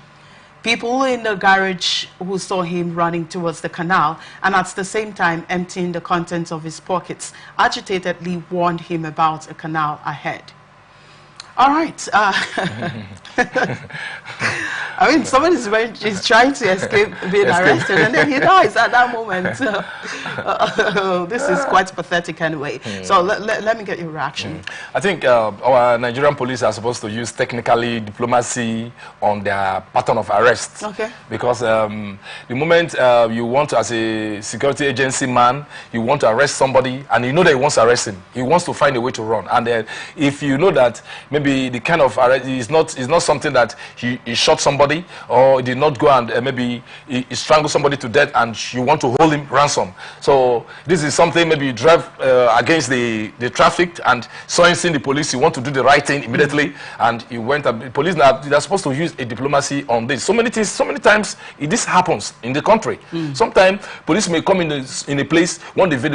People in the garage who saw him running towards the canal and at the same time emptying the contents of his pockets agitatedly warned him about a canal ahead. All right. I mean, somebody is trying to escape being arrested, and then he dies at that moment. This is quite pathetic anyway. So let me get your reaction. I think our Nigerian police are supposed to use technically diplomacy on their pattern of arrest. Okay. Because the moment you want to, as a security agency man, you want to arrest somebody, and you know that he wants to arrest him. He wants to find a way to run. And if you know that maybe the kind of arrest is not something that he shot somebody somebody, or he did not go and maybe he strangled somebody to death and you want to hold him ransom. So this is something maybe you drive against the traffic and saw seeing the police, you want to do the right thing immediately, and you went and the police now they're supposed to use a diplomacy on this. So many things, so many times this happens in the country. Sometimes police may come in a place,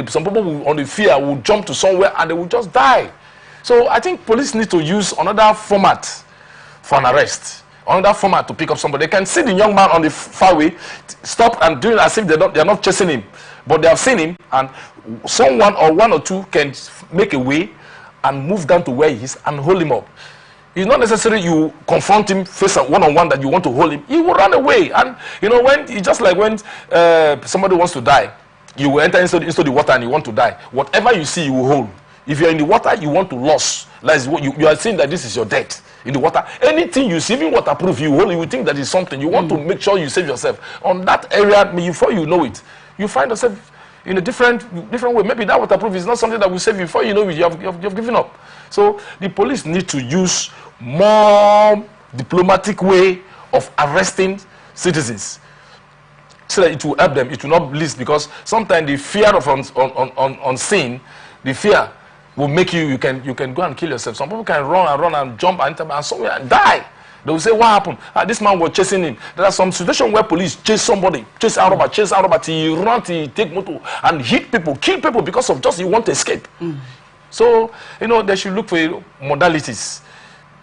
some people will, on the fear will jump to somewhere and they will just die. So I think police need to use another format for an arrest, another format to pick up somebody. They can see the young man on the far way, stop and do it as if they're not chasing him, but they have seen him, and someone or one or two can make a way and move down to where he is and hold him up. It's not necessary you confront him face one-on-one that you want to hold him. He will run away. And you know, when it's just like when somebody wants to die, you will enter into the water and you want to die. Whatever you see, you will hold. If you're in the water, you want to lose. Like you are saying that this is your death in the water. Anything you see, even waterproof, you hold, you will think that is something. You want to make sure you save yourself. On that area, before you know it, you find yourself in a different way. Maybe that waterproof is not something that will save you. Before you know it, you've given up. So the police need to use more diplomatic way of arresting citizens, so that it will help them. It will not least, because sometimes the fear of unseen, the fear will make you can go and kill yourself. Some people can run and jump and somewhere and die. They will say, what happened? This man was chasing him. There are some situations where police chase somebody, chase out about, he run, he take motor and hit people, kill people because of just he want to escape. So, you know, they should look for modalities,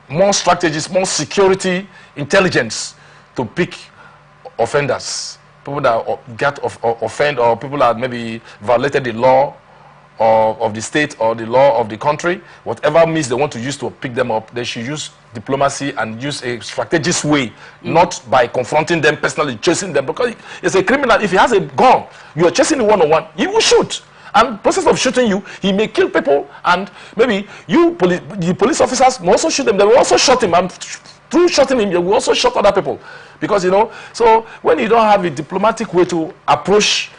more strategies, more security, intelligence to pick offenders, people that get offend, or people that maybe violated the law of the state or the law of the country. Whatever means they want to use to pick them up, they should use diplomacy and use a strategic way, not by confronting them personally, chasing them, because it's a criminal. If he has a gun, you are chasing him one-on-one, he will shoot. And process of shooting you, he may kill people, and maybe the police officers will also shoot them. They will also shot him, and through shooting him, they will also shot other people. Because, you know, so when you don't have a diplomatic way to approach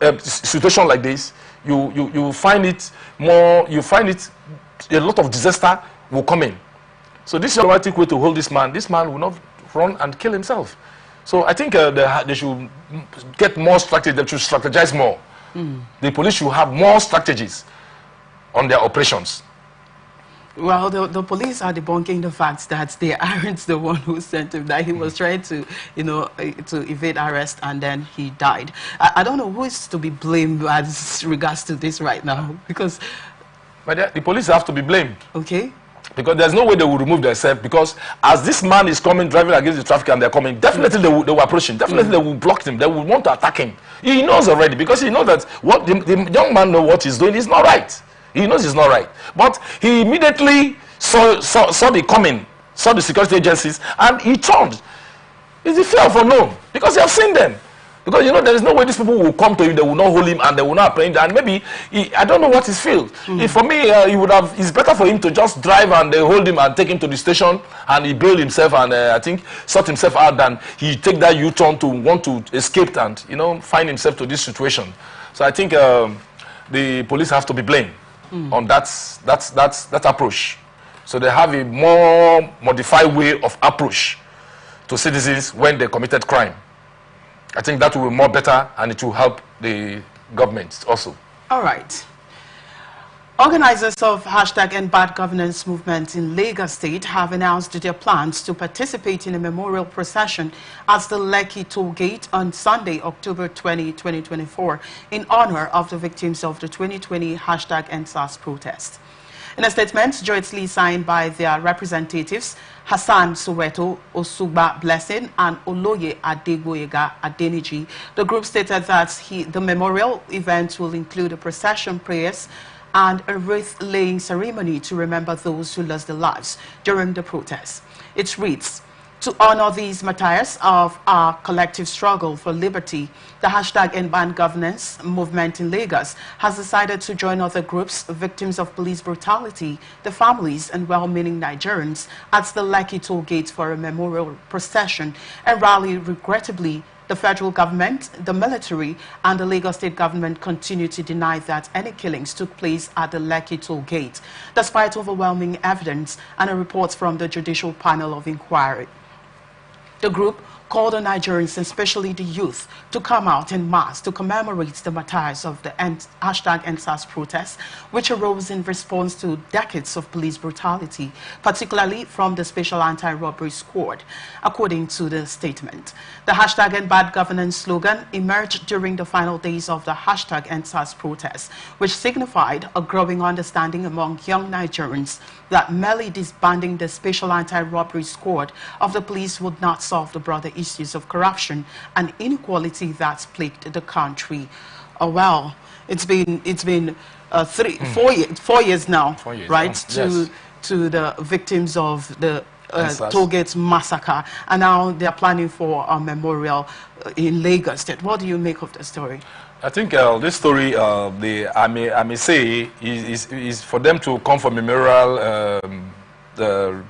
a situation like this, you find it more, a lot of disaster will come in. So this is a diplomatic way to hold this man will not run and kill himself. So I think they should get more strategy, they should strategize more. The police should have more strategies on their operations. Well, the police are debunking the fact that they aren't the one who sent him, that he was trying to, you know, to evade arrest and then he died. I don't know who is to be blamed as regards to this right now, because... But the police have to be blamed. Okay. Because there's no way they will remove themselves, because as this man is coming, driving against the traffic and they're coming, definitely they will approach him. Definitely they will block him. They will want to attack him. He knows already, because he knows that what the young man knows what he's doing is not right. He knows it's not right. But he immediately saw the coming, saw the security agencies, and he turned. It's the fear of unknown, because he has seen them. Because, you know, there is no way these people will come to him, they will not hold him, and they will not apprehend him. And maybe, I don't know what his feel. If for me, it's better for him to just drive and they hold him and take him to the station, and he bail himself and I think sort himself out, than he take that U-turn to want to escape and, you know, find himself to this situation. So I think the police have to be blamed on that approach. So they have a more modified way of approach to citizens when they committed crime. I think that will be more better, and it will help the government also. All right. Organizers of #EndBadGovernance movement in Lagos State have announced their plans to participate in a memorial procession at the Lekki Toll Gate on Sunday, October 20, 2024, in honor of the victims of the 2020 #EndSARS protest. In a statement jointly signed by their representatives, Hassan Soweto, Osugba Blessing, and Oloye Adegboyega Adeniji, the group stated that the memorial event will include a procession, prayers, and a wreath-laying ceremony to remember those who lost their lives during the protest. It reads, to honor these martyrs of our collective struggle for liberty, the #EndBadGovernance movement in Lagos has decided to join other groups, victims of police brutality, the families and well-meaning Nigerians at the Lekki Toll Gate for a memorial procession and rally. Regrettably, the federal government, the military, and the Lagos State government continue to deny that any killings took place at the Lekki Toll Gate, despite overwhelming evidence and a report from the Judicial Panel of Inquiry. The group called on Nigerians, especially the youth, to come out in mass to commemorate the martyrs of the hashtag #EndSARS protest, which arose in response to decades of police brutality, particularly from the Special Anti-Robbery Squad, according to the statement. The hashtag #EndBadGovernance slogan emerged during the final days of the hashtag #EndSARS protest, which signified a growing understanding among young Nigerians that merely disbanding the Special Anti-Robbery Squad of the police would not solve the broader issues of corruption and inequality that's plagued the country. Well, it's been 4 years now, 4 years, right, yes. to the victims of the Tollgate massacre, and now they are planning for a memorial in Lagos State. What do you make of the story? I think this story, I may say, is for them to come for memorial, the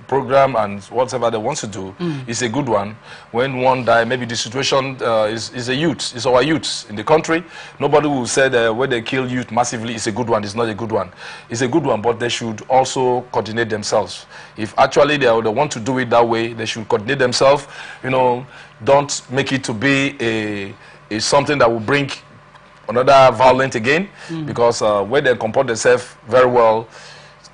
program and whatever they want to do is a good one. When one die, maybe the situation is a youth, it's our youths in the country. Nobody will say that when they kill youth massively, it's a good one. It's not a good one. It's a good one, but they should also coordinate themselves. If actually they want to do it that way, they should coordinate themselves. You know, don't make it to be a something that will bring another violence again, because when they comport themselves very well,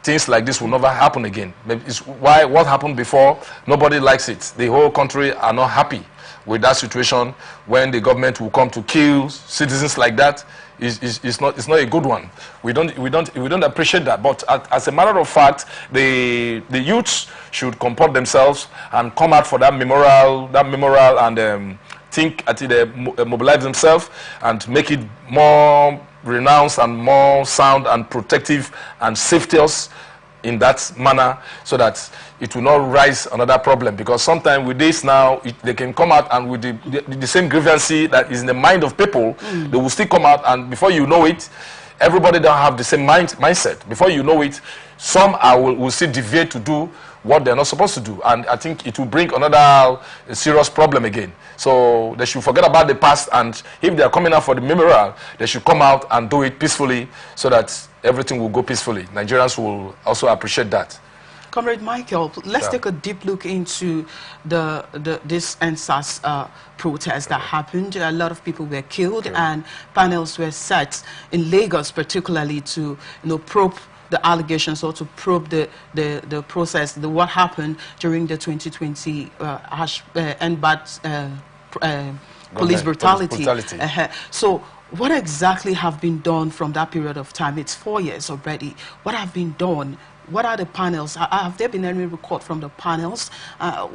things like this will never happen again. It's why what happened before, nobody likes it. The whole country are not happy with that situation. When the government will come to kill citizens like that, it's not a good one. We don't appreciate that. But as a matter of fact, the youths should comport themselves and come out for that memorial and think until they mobilize themselves and make it more renounced and more sound and protective and safetious in that manner, so that it will not rise another problem. Because sometimes with this now, they can come out and with the same grievance that is in the mind of people, they will still come out, and before you know it, everybody don't have the same mindset. Before you know it, some will still deviate to do what they're not supposed to do, and I think it will bring another serious problem again. So they should forget about the past, and if they are coming out for the memorial, they should come out and do it peacefully, so that everything will go peacefully. Nigerians will also appreciate that. Comrade Michael, let's take a deep look into this #EndSARS protest that happened. A lot of people were killed, and panels were set in Lagos, particularly to probe the allegations, or to probe the process, what happened during the 2020 police brutality. So what exactly have been done from that period of time? It's 4 years already. What have been done? What are the panels? Have there been any record from the panels?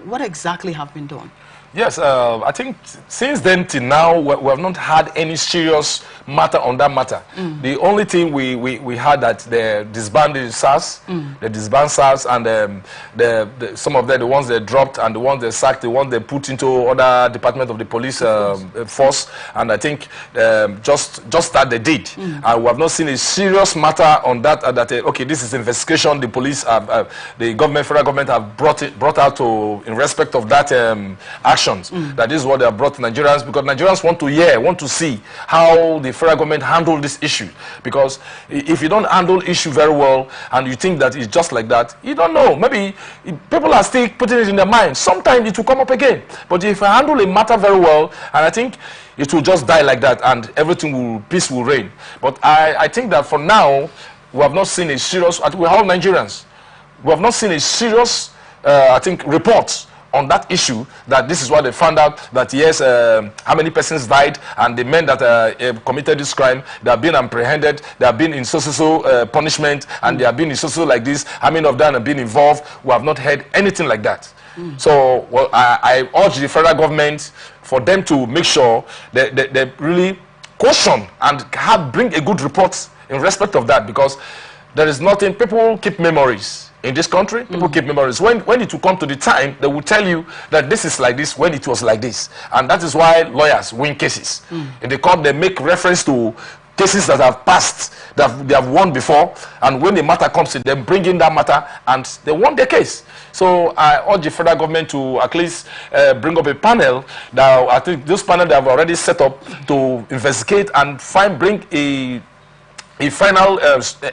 What exactly have been done? Yes, I think since then till now, we have not had any serious matter on that matter. The only thing we had that they disbanded SARS, they disbanded SARS, and some of them, the ones they dropped and the ones they sacked, the ones they put into other department of the police force, and I think just that they did. And we have not seen a serious matter on that. Okay, this is investigation. The police, the government, federal government have brought out to in respect of that action. That is what they have brought to Nigerians, because Nigerians want to see how the federal government handle this issue. Because if you don't handle issue very well and you think that it's just like that, you don't know. Maybe people are still putting it in their mind. Sometimes it will come up again. But if I handle a matter very well, and I think it will just die like that, and peace will reign. But I think that for now, we have not seen a serious, we all Nigerians, we have not seen a serious, I think, report on that issue, that this is what they found out, that yes, how many persons died, and the men that committed this crime, they have been apprehended, they have been in so punishment, and they have been in so like this, how many of them have been involved. We have not heard anything like that. So well, I urge the federal government for them to make sure that they really caution and bring a good report in respect of that, because there is nothing, people keep memories. In this country, people keep memories. When it will come to the time, they will tell you that this is like this when it was like this. And that is why lawyers win cases. In the court, they make reference to cases that have passed, that they have won before. And when the matter comes in, they bring in that matter and they won the case. So I urge the federal government to at least bring up a panel. That I think this panel they have already set up to investigate and bring a final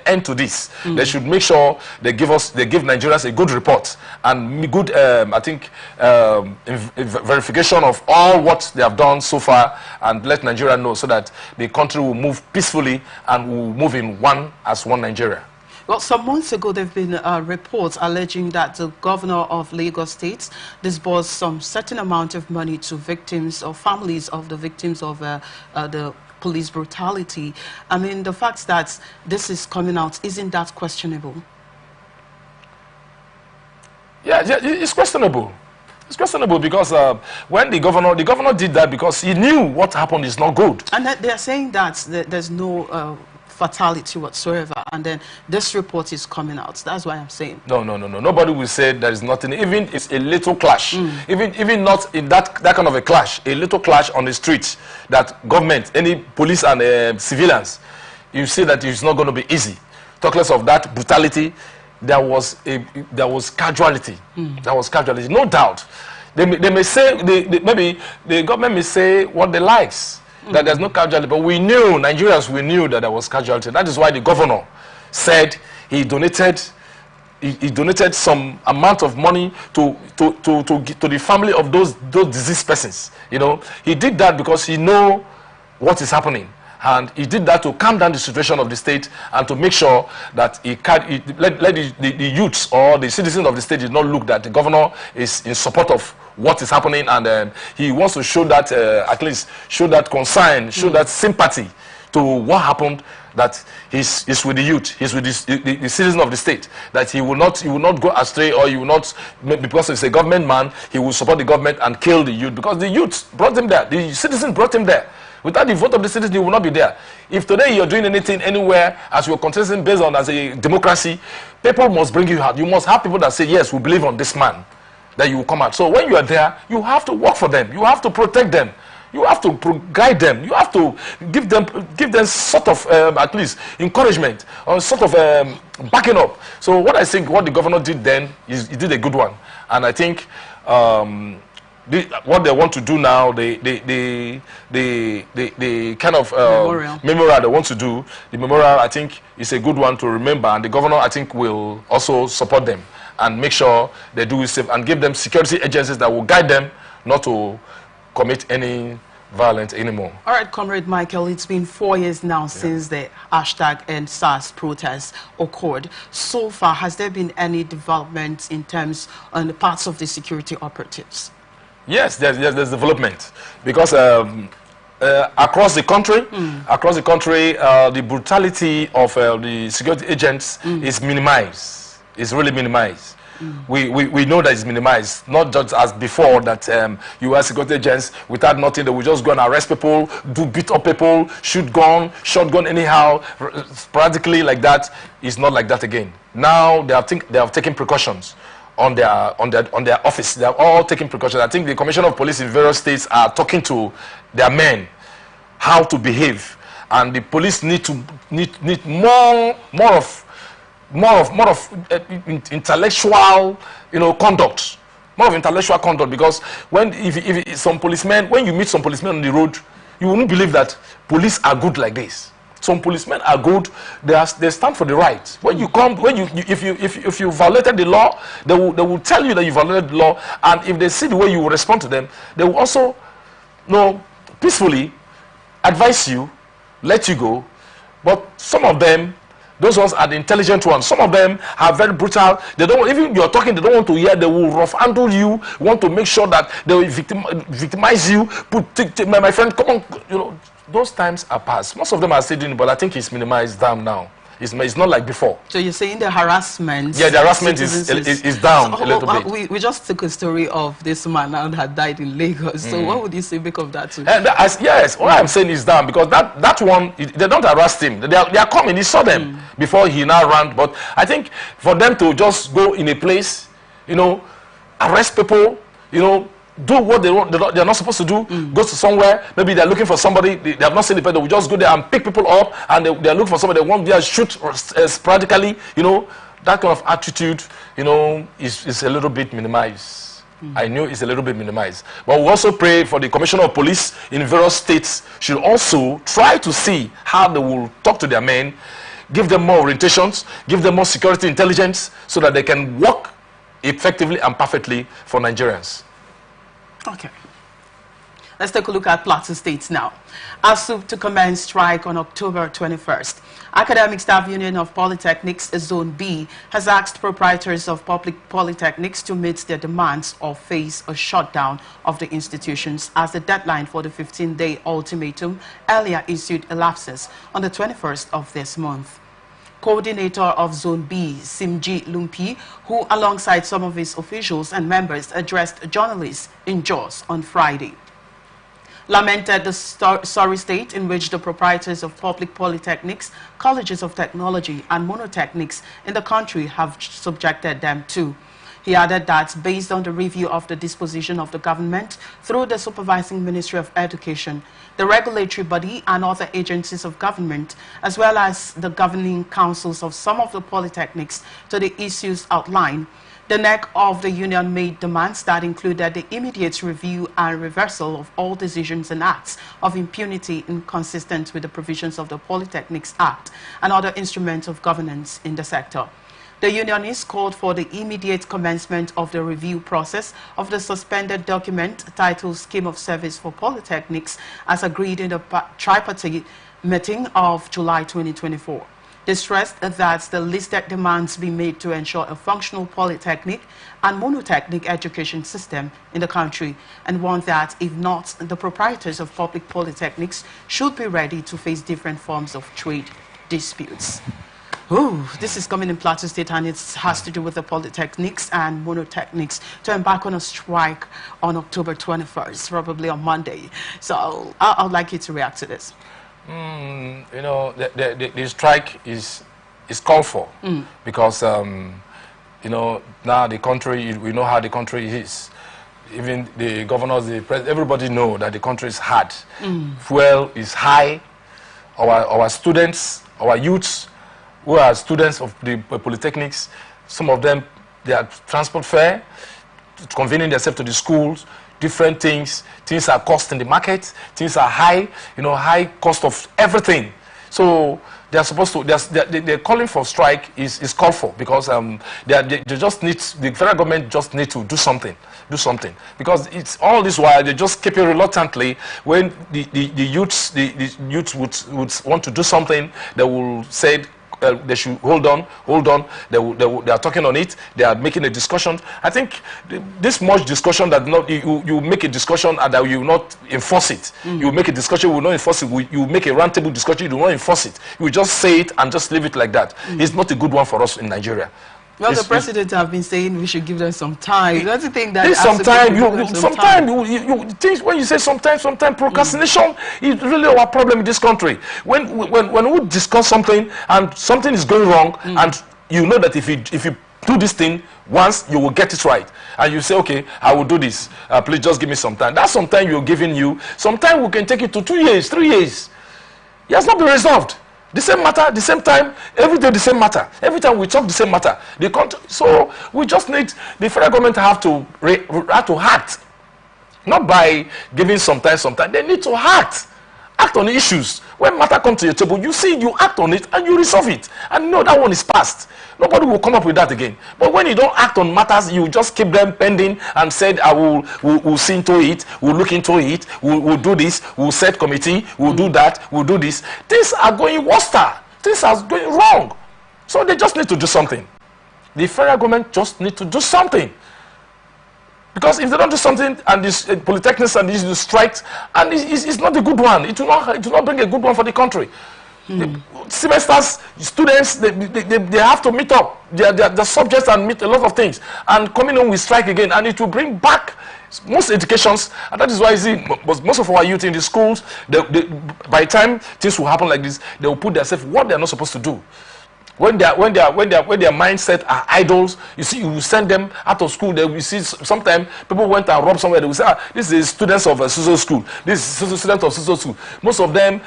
end to this. They should make sure they give Nigerians a good report and good, I think, verification of all what they have done so far, and let Nigeria know so that the country will move peacefully and will move in one Nigeria. Well, some months ago, there have been reports alleging that the governor of Lagos State disbursed some certain amount of money to victims or families of the victims of the police brutality. I mean, the fact that this is coming out, isn't that questionable? Yeah, it's questionable. It's questionable because when the governor did that because he knew what happened is not good. And they are saying that there's no fatality whatsoever, and then this report is coming out. That's why I'm saying. No. Nobody will say there is nothing. Even it's a little clash. Even not in that kind of a clash. A little clash on the street. That government, any police and civilians, you see that it's not going to be easy. Talk less of that brutality. There was casualty. There was casualty. No doubt. They may say maybe the government may say what they likes. That there's no casualty, but we knew, Nigerians, we knew that there was casualty. That is why the governor said he donated some amount of money to the family of those deceased persons. You know, he did that because he know what is happening, and he did that to calm down the situation of the state and to make sure that let the youths or the citizens of the state did not look that the governor is in support of what is happening, and he wants to show that at least show that concern, show that sympathy to what happened, that he's with the youth, he's with the citizen of the state, that he will not go astray, or he will not, because he's a government man, he will support the government and kill the youth, because the youth brought him there, the citizen brought him there. Without the vote of the citizen, he will not be there. If today you're doing anything anywhere as you're contesting based on as a democracy, people must bring you out. You must have people that say, yes, we believe on this man, that you will come out. So when you are there, you have to work for them. You have to protect them. You have to guide them. You have to give them sort of at least encouragement or sort of backing up. So what I think what the governor did then is he did a good one, and I think what they want to do now, the kind of memorial they want to do, the memorial I think is a good one to remember, and the governor I think will also support them and make sure they do it safe and give them security agencies that will guide them not to commit any violence anymore. All right, Comrade Michael, it's been 4 years now since the #EndSARS protest occurred. So far, has there been any development in terms on the parts of the security operatives? Yes, there's development, because across the country, the brutality of the security agents is minimized. It's really minimized. We know that it's minimized, not just as before that you have security agents without nothing, they will just go and arrest people, beat up people, shotgun anyhow, sporadically like that. It's not like that again. Now they have taken precautions on their office. They are all taking precautions. I think the commissioner of police in various states are talking to their men how to behave, and the police need more of intellectual, conduct, more of intellectual conduct. Because when you meet some policemen on the road, you wouldn't believe that police are good like this. Some policemen are good. They stand for the right. When you come, if you violated the law, they will tell you that you violated the law, and if they see the way you will respond to them, they will also, peacefully advise you, let you go. But some of them, those ones are the intelligent ones. Some of them are very brutal. They don't, even you're talking, they don't want to hear. They will rough handle you. Want to make sure that they will victimize you. My friend, come on, those times are past. Most of them are still doing it, but I think it's minimized down now. It's not like before. So you're saying the harassment? Yeah, the harassment is down a little bit. We just took a story of this man who had died in Lagos. So what would you say make of that too? Yes, what I'm saying is down, because that one, they don't harass him. They are coming. He saw them before he now ran. But I think for them to just go in a place, arrest people, do what they're not supposed to do, go to somewhere, maybe they're looking for somebody, they have not seen the person, they will just go there and pick people up, and they're looking for somebody, they want to shoot sporadically, that kind of attitude, is a little bit minimized. I knew it's a little bit minimized. But we also pray for the Commissioner of Police in various states should also try to see how they will talk to their men, give them more orientations, give them more security intelligence so that they can work effectively and perfectly for Nigerians. Okay. Let's take a look at Plateau State now. ASUP to commence strike on October 21st. Academic Staff Union of Polytechnics Zone B has asked proprietors of public polytechnics to meet their demands or face a shutdown of the institutions as the deadline for the 15-day ultimatum earlier issued elapses on the 21st of this month. Coordinator of Zone B, Simji Lumpi, who alongside some of his officials and members addressed journalists in Jos on Friday, lamented the sorry state in which the proprietors of public polytechnics, colleges of technology and monotechnics in the country have subjected them to. He added that based on the review of the disposition of the government through the Supervising Ministry of Education, the regulatory body and other agencies of government, as well as the governing councils of some of the polytechnics to the issues outlined, the neck of the union made demands that included the immediate review and reversal of all decisions and acts of impunity inconsistent with the provisions of the Polytechnics Act and other instruments of governance in the sector. The unionists called for the immediate commencement of the review process of the suspended document titled Scheme of Service for Polytechnics as agreed in the tripartite meeting of July 2024. They stressed that the listed demands be made to ensure a functional polytechnic and monotechnic education system in the country and warned that if not, the proprietors of public polytechnics should be ready to face different forms of trade disputes. Oh, this is coming in Plateau State and it has to do with the polytechnics and monotechnics to embark on a strike on October 21st, probably on Monday. So I'd like you to react to this. You know, the strike is called for because, you know, now the country, we know how the country is. Even the governors, the president, everybody know that the country is hard. Fuel is high. Our students, our youths, who are students of the polytechnics, some of them, they are transport fare, convening themselves to the schools, different things are cost in the market, things are high, you know, high cost of everything. So they are supposed to, they're calling for strike is called for because they just need, the federal government just need to do something. Because it's all this while they just keep it reluctantly. When the youths would want to do something, they will say, they should hold on. They are talking on it. They are making a discussion. I think this much discussion that not you make a discussion and that you will not enforce it. You make a discussion, you will not enforce it. You make a roundtable discussion, you will not enforce it. You just say it and just leave it like that. It's not a good one for us in Nigeria. Well, the president have been saying we should give them some time. Don't you think that things when you say sometimes procrastination is really our problem in this country. When we discuss something and something is going wrong, and you know that if you do this thing once, you will get it right, and you say, okay, I will do this. Please just give me some time. That's some time you're giving you. Sometimes we can take it to 2 years, 3 years. It has not been resolved. The same matter, the same time, every day the same matter. Every time we talk the same matter. So we just need the federal government have to act, not by giving some time. They need to act on the issues. When matter comes to your table, you see, you act on it and you resolve it. And no, that one is past. Nobody will come up with that again. But when you don't act on matters, you just keep them pending and said, we'll see into it, we'll look into it, we'll do this, we'll set committee, we'll do that, we'll do this. Things are going worse. Things are going wrong. So they just need to do something. The federal government just need to do something. Because if they don't do something and this polytechnics and these strikes, and it's not a good one. It will not bring a good one for the country. The semesters, students, they have to meet up their subjects and meet a lot of things. And coming on with strike again, and it will bring back most educations. And that is why you see most of our youth in the schools, by the time things will happen like this, they will put themselves what they are not supposed to do. When their mindset are idols, you see, you send them out of school. They will see sometimes people went and robbed somewhere. They will say, this is students of a social school. This is students of social school. Most of them,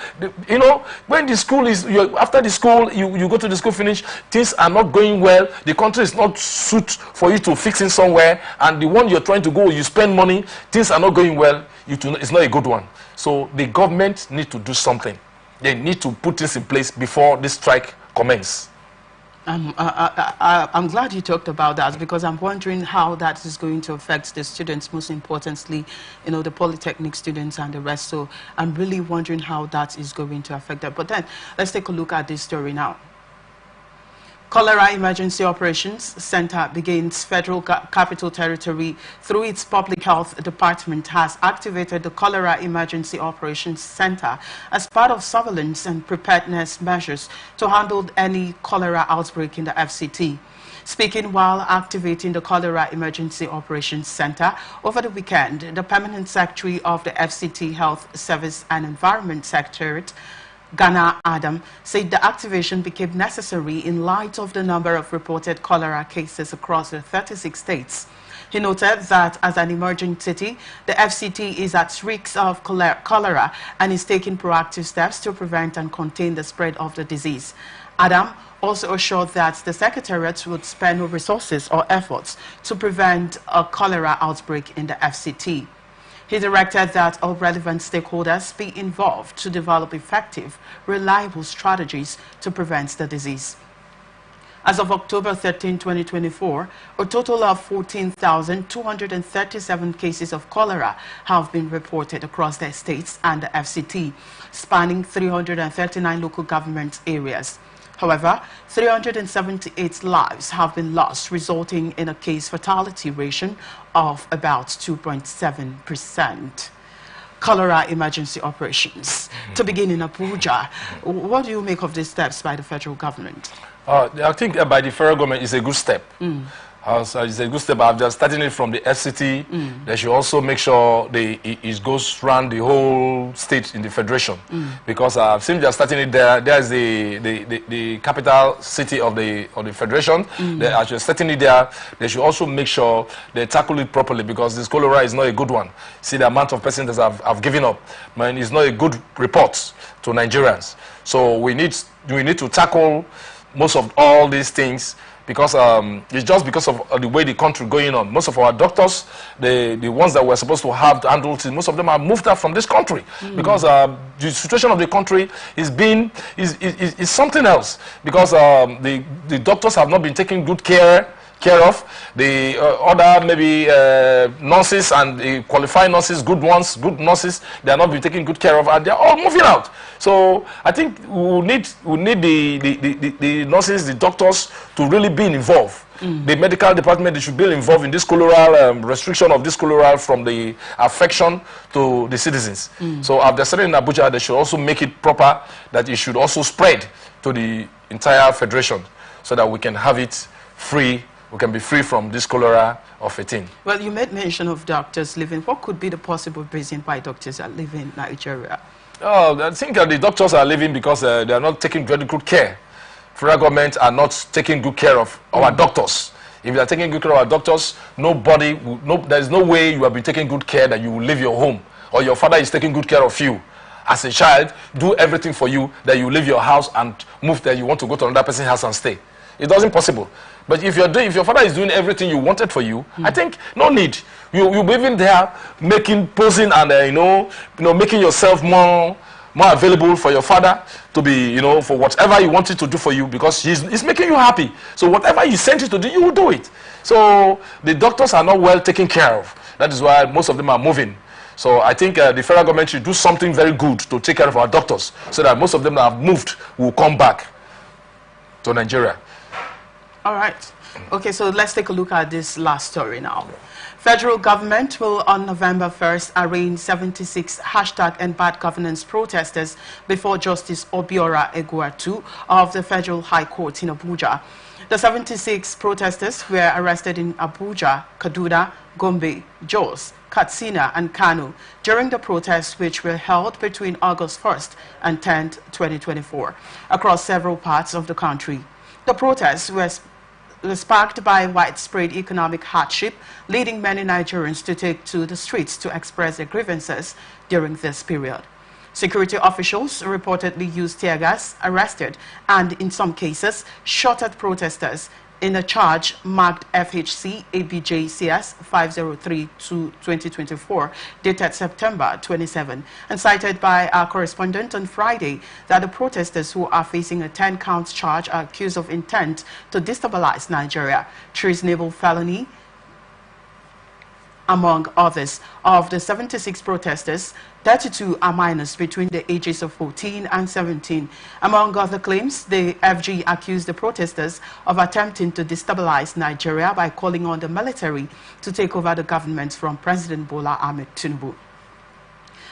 you know, when the school is after the school, you go to the school finish, things are not going well. The country is not suit for you to fix in somewhere, and the one you're trying to go, you spend money. Things are not going well. It's not a good one. So the government need to do something. They need to put this in place before this strike commences. I'm glad you talked about that, because I'm wondering how that is going to affect the students, most importantly, you know, the polytechnic students and the rest. So I'm really wondering how that is going to affect them. But then let's take a look at this story now. Cholera Emergency Operations Center begins Federal Capital Territory through its Public Health Department has activated the Cholera Emergency Operations Center as part of surveillance and preparedness measures to handle any cholera outbreak in the FCT. Speaking while activating the Cholera Emergency Operations Center over the weekend, the Permanent Secretary of the FCT Health Service and Environment Secretariat, Ghana Adam, said the activation became necessary in light of the number of reported cholera cases across the 36 states. He noted that as an emerging city, the FCT is at risk of cholera and is taking proactive steps to prevent and contain the spread of the disease. Adam also assured that the Secretariat would spend no resources or efforts to prevent a cholera outbreak in the FCT. He directed that all relevant stakeholders be involved to develop effective, reliable strategies to prevent the disease. As of October 13, 2024, a total of 14,237 cases of cholera have been reported across the states and the FCT, spanning 339 local government areas. However, 378 lives have been lost, resulting in a case fatality ratio of about 2.7%. Cholera emergency operations to begin in Abuja. What do you make of these steps by the federal government? I think by the federal government is a good step. So it's a good step. I'm just starting it from the FCT. They should also make sure it goes around the whole state in the federation, because I've seen they're starting it there. There's the capital city of the federation. They're actually starting it there. They should also make sure they tackle it properly, because this cholera is not a good one. See the amount of persons that have given up. Man, it's not a good report to Nigerians. So we need to tackle most of all these things, because it's just because of the way the country going on. Most of our doctors, the ones that were supposed to have handled it, most of them have moved out from this country, because the situation of the country is something else, because the doctors have not been taking good care of. The other maybe nurses and the qualified nurses, good nurses, they are not being taken good care of, and they are all moving out. So I think we need the nurses, the doctors to really be involved. The medical department, they should be involved in this cholera restriction of this cholera from the affection to the citizens. So after starting in Abuja, they should also make it proper that it should also spread to the entire federation, so that we can have it free. We can be free from this cholera of 18. Well, you made mention of doctors leaving. What could be the possible reason why doctors are leaving Nigeria? Oh, I think the doctors are leaving because they are not taking very good care. Federal government are not taking good care of our doctors. If they are taking good care of our doctors, there is no way you have been taking good care that you will leave your home, or your father is taking good care of you. As a child, do everything for you, that you leave your house and move there. You want to go to another person's house and stay. It doesn't possible. But if your father is doing everything you wanted for you, I think no need. You'll be even there posing and making yourself more available for your father to be, for whatever he wanted to do for you, because he's making you happy. So whatever you sent him to do, you will do it. So the doctors are not well taken care of. That is why most of them are moving. So I think the federal government should do something very good to take care of our doctors, so that most of them that have moved will come back to Nigeria. All right. Okay, so let's take a look at this last story now. Federal government will on November 1st arraign 76 #and bad governance protesters before Justice Obiora Egwuatu of the Federal High Court in Abuja. The 76 protesters were arrested in Abuja, Kaduna, Gombe, Jos, Katsina and Kano during the protests which were held between August 1st and 10th, 2024 across several parts of the country. The protests were sparked by widespread economic hardship, leading many Nigerians to take to the streets to express their grievances during this period. Security officials reportedly used tear gas, arrested, and in some cases, shot at protesters in a charge marked FHC ABJCS 503-2024, dated September 27, and cited by our correspondent on Friday that the protesters who are facing a 10-count charge are accused of intent to destabilize Nigeria, treasonable felony, among others. Of the 76 protesters, 32 are minors between the ages of 14 and 17. Among other claims, the FG accused the protesters of attempting to destabilize Nigeria by calling on the military to take over the government from President Bola Ahmed Tinubu.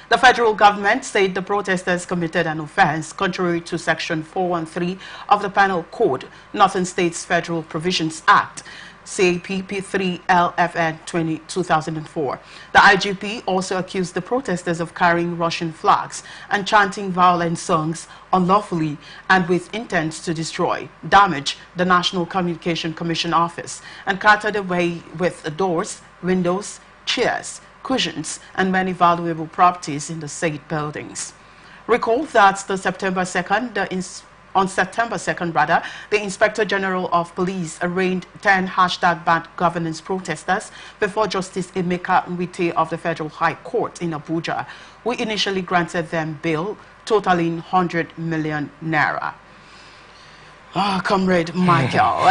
The federal government said the protesters committed an offense contrary to Section 413 of the Penal Code, Northern States Federal Provisions Act, CAPP3 LFN 2004. The IGP also accused the protesters of carrying Russian flags and chanting violent songs unlawfully and with intent to destroy, damage the National Communication Commission office, and carted away with the doors, windows, chairs, cushions, and many valuable properties in the said buildings. Recall that on September 2nd, the Inspector General of Police arraigned 10 #bad governance protesters before Justice Emeka Nwite of the Federal High Court in Abuja, who initially granted them bail totaling 100 million naira. Comrade Michael.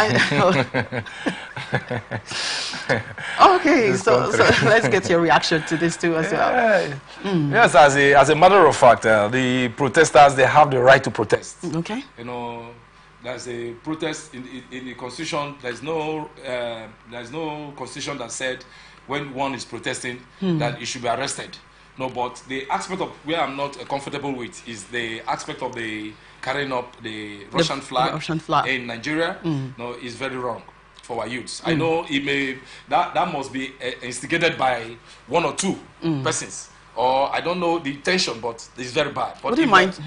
Okay, so let's get your reaction to this too as well. Yes, as a matter of fact, the protesters, they have the right to protest. Okay. You know, there's a protest in the Constitution. There's no Constitution that said when one is protesting that he should be arrested. No, but the aspect of where I'm not comfortable with is the aspect of the carrying up the Russian flag in Nigeria. No, is very wrong for our youths. I know it may that must be instigated by one or two persons, or I don't know the intention, but it's very bad. But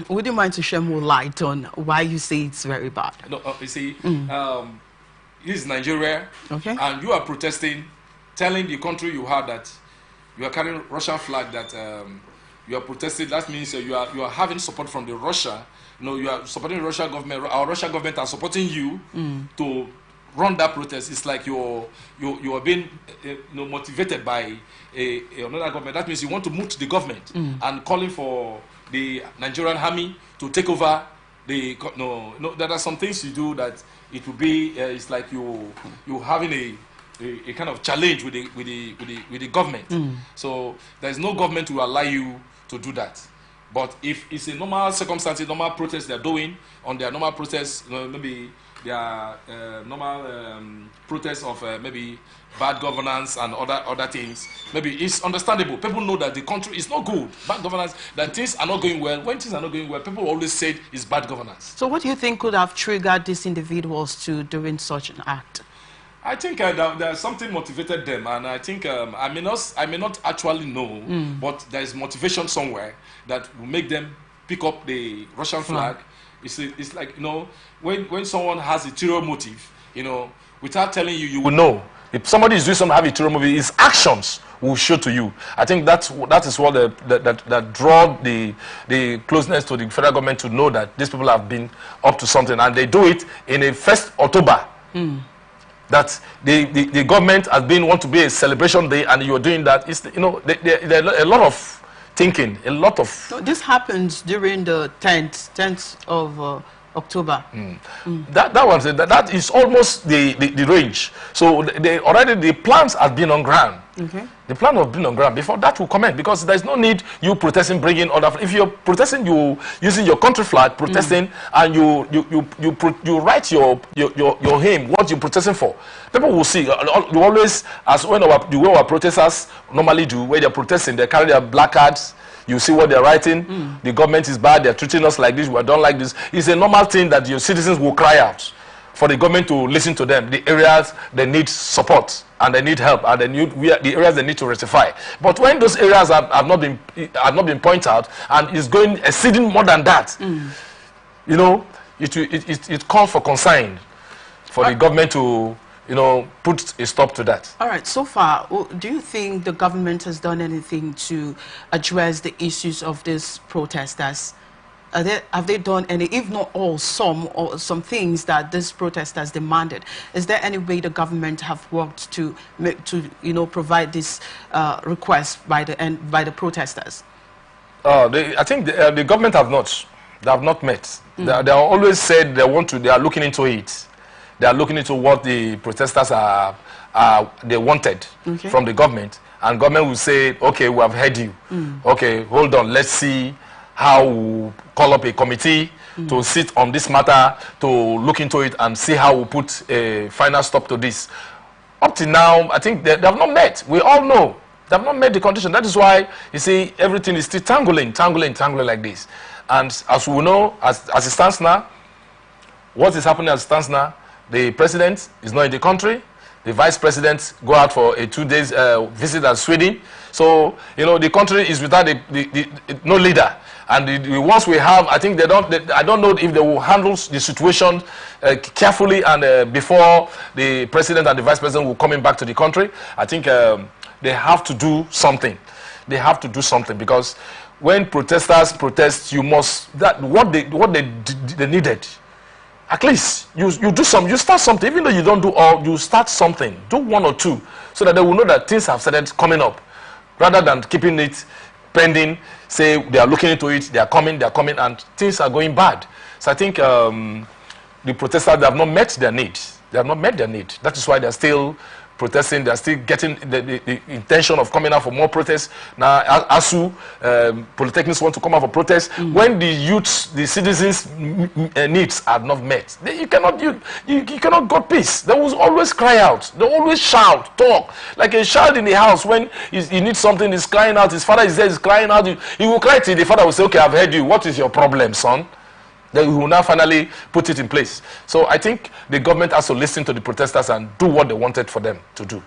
would you mind to share more light on why you say it's very bad? No, you see, this is Nigeria, okay, and you are protesting, telling the country you have that you are carrying Russian flag, that you are protesting. That means you are having support from the Russia. You know, you are supporting the Russian government. Our Russian government are supporting you to run that protest. It's like you are being motivated by another government. That means you want to move to the government and calling for the Nigerian army to take over the. No, there are some things you do that it will be. It's like you having a kind of challenge with the government. So there is no government to allow you to do that. But if it's a normal circumstance, normal protest they're doing on their normal protest, maybe their normal protest of maybe bad governance and other things, maybe it's understandable. People know that the country is not good, bad governance, that things are not going well. When things are not going well, people always say it's bad governance. So what do you think could have triggered these individuals to doing such an act? I think there's something motivated them, and I think I may not actually know, but there is motivation somewhere that will make them pick up the Russian flag. It's like, when someone has a ulterior motive, without telling you, you will know. If somebody is doing something have a ulterior motive, his actions will show to you. I think that is what that draw the closeness to the federal government to know that these people have been up to something, and they do it in a 1st October. That the government has been want to be a celebration day, and you're doing that. It's, there are a lot of thinking, a lot of. So this happens during the 10th of October. That is almost the range. So the plans have been on ground. Okay. The plan has been on ground before that will comment, because there's no need you protesting, bringing other. If you're protesting, you using your country flag, protesting, and you write your aim, what you're protesting for. People will see. You always, as when the way our protesters normally do, where they're protesting, they carry their placards. You see what they're writing. The government is bad. They're treating us like this. We don't like this. It's a normal thing that your citizens will cry out for the government to listen to them. The areas they need support and they need help, and the areas they need to rectify. But when those areas have not been pointed out, and is exceeding more than that, it calls for concern. for the government to, you know, put a stop to that. All right. So far, do you think the government has done anything to address the issues of these protesters? Have they done any, if not all, some things that these protesters demanded? Is there any way the government have worked to provide this request by the protesters? I think the government have not. They have not met. They are always said they are looking into it. They are looking into what the protesters they wanted from the government, and government will say, okay, we have heard you. Okay, hold on, let's see how we call up a committee to sit on this matter, to look into it and see how we put a final stop to this. Up to now, I think they have not met. We all know they have not met the condition. That is why you see everything is still tangling like this. And as we know, as it stands now, what is happening as it stands now, the president is not in the country. The vice president go out for a 2 days visit at Sweden. So, you know, the country is without no leader. And the ones we have, I think I don't know if they will handle the situation carefully and before the president and the vice president will coming back to the country. I think they have to do something. They have to do something, because when protesters protest, you must, what they needed. At least you do something, you start something, even though you don't do all, you start something, do one or two, so that they will know that things have started coming up, rather than keeping it pending, say they are looking into it, they are coming, and things are going bad. So I think the protesters, they have not met their needs. They have not met their need. That is why they are still protesting. They are still getting the intention of coming out for more protests. Now, ASU, polytechnics want to come out for protests. When the youths, the citizens' needs are not met, you cannot got peace. They will always cry out. They always shout, talk. Like a child in the house, when he needs something, he's crying out. His father is there, he's crying out. He will cry till the father will say, okay, I've heard you. What is your problem, son? Then we will now finally put it in place. So I think the government has to listen to the protesters and do what they wanted for them to do.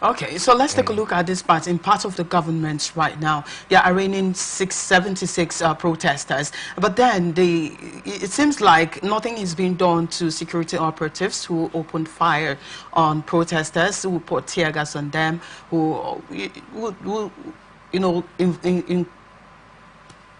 Okay, so let's take a look at this part. In part of the government right now, they are arraigning 676 protesters. But then it seems like nothing is being done to security operatives who opened fire on protesters, who put tear gas on them, who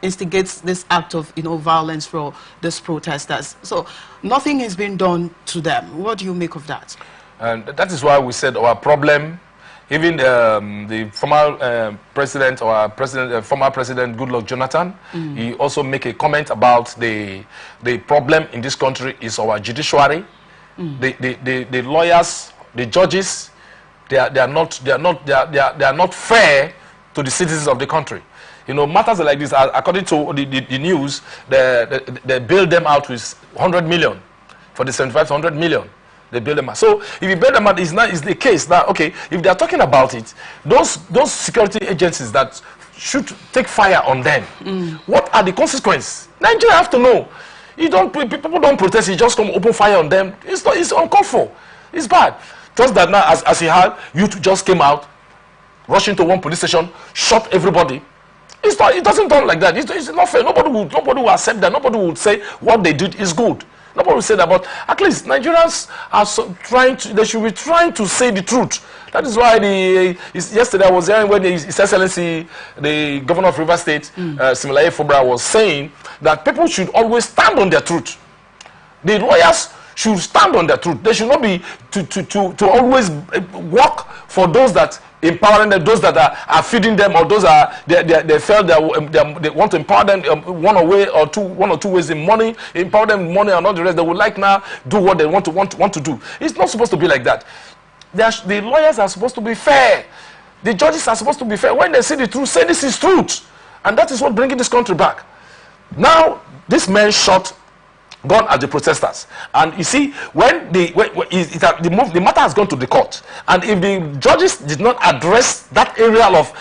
instigates this act of violence for these protesters. So nothing has been done to them. What do you make of that? And that is why we said our problem, even the former president, former president Goodluck Jonathan, he also make a comment about the problem in this country is our judiciary. The lawyers, the judges, they are not fair to the citizens of the country. You know, matters like this, according to the news, they bailed them out with 100 million for the 75 to 100 million. They bail them out. So if you bail them out, is the case that, okay, if they are talking about it, those security agencies that should take fire on them, what are the consequences? Nigeria have to know. People don't protest, you just come open fire on them. It's uncalled for. It's bad. Just that now, as you had, you just came out, rushed into one police station, shot everybody. It doesn't done like that. It's not fair. Nobody will accept that. Nobody will say what they did is good. Nobody will say that. But at least Nigerians are they should be trying to say the truth. That is why yesterday I was hearing when His Excellency, the Governor of Rivers State, Similaye Fubara, was saying that people should always stand on their truth. The lawyers should stand on their truth. They should not be to always work for those that empowering them, those that are feeding them, or those they felt they want to empower them one or two ways in money, empower them in money and all the rest. They would like now do what they want to do. It's not supposed to be like that. The lawyers are supposed to be fair. The judges are supposed to be fair. When they see the truth, say this is truth, and that is what bringing this country back. Now this man shot gone at the protesters, and you see when the matter has gone to the court, and if the judges did not address that area of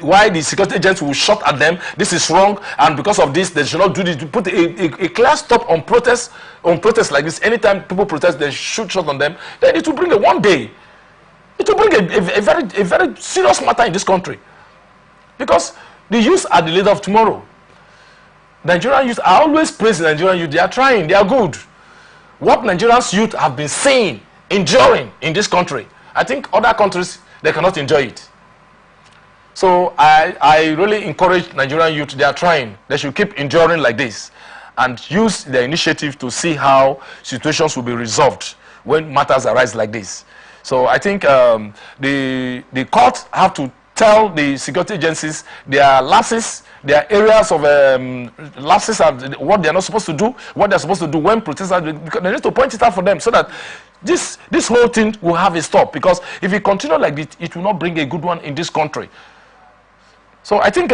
why the security agents will shot at them, this is wrong, and because of this they should not do this, to put a clear stop on protests like this. Anytime people protest, they shoot shot on them, then it will bring it will bring a very serious matter in this country, because the youth are the leader of tomorrow. Nigerian youth, I always praise Nigerian youth. They are trying, they are good. what Nigerians youth have been saying, enduring in this country, I think other countries, they cannot enjoy it. So I really encourage Nigerian youth, they are trying. They should keep enduring like this and use their initiative to see how situations will be resolved when matters arise like this. So I think the court have to tell the security agencies their lapses, their areas of lapses, and what they are not supposed to do, what they are supposed to do when protesters, they need to point it out for them so that this whole thing will have a stop. Because if it continue like this, it will not bring a good one in this country. So I think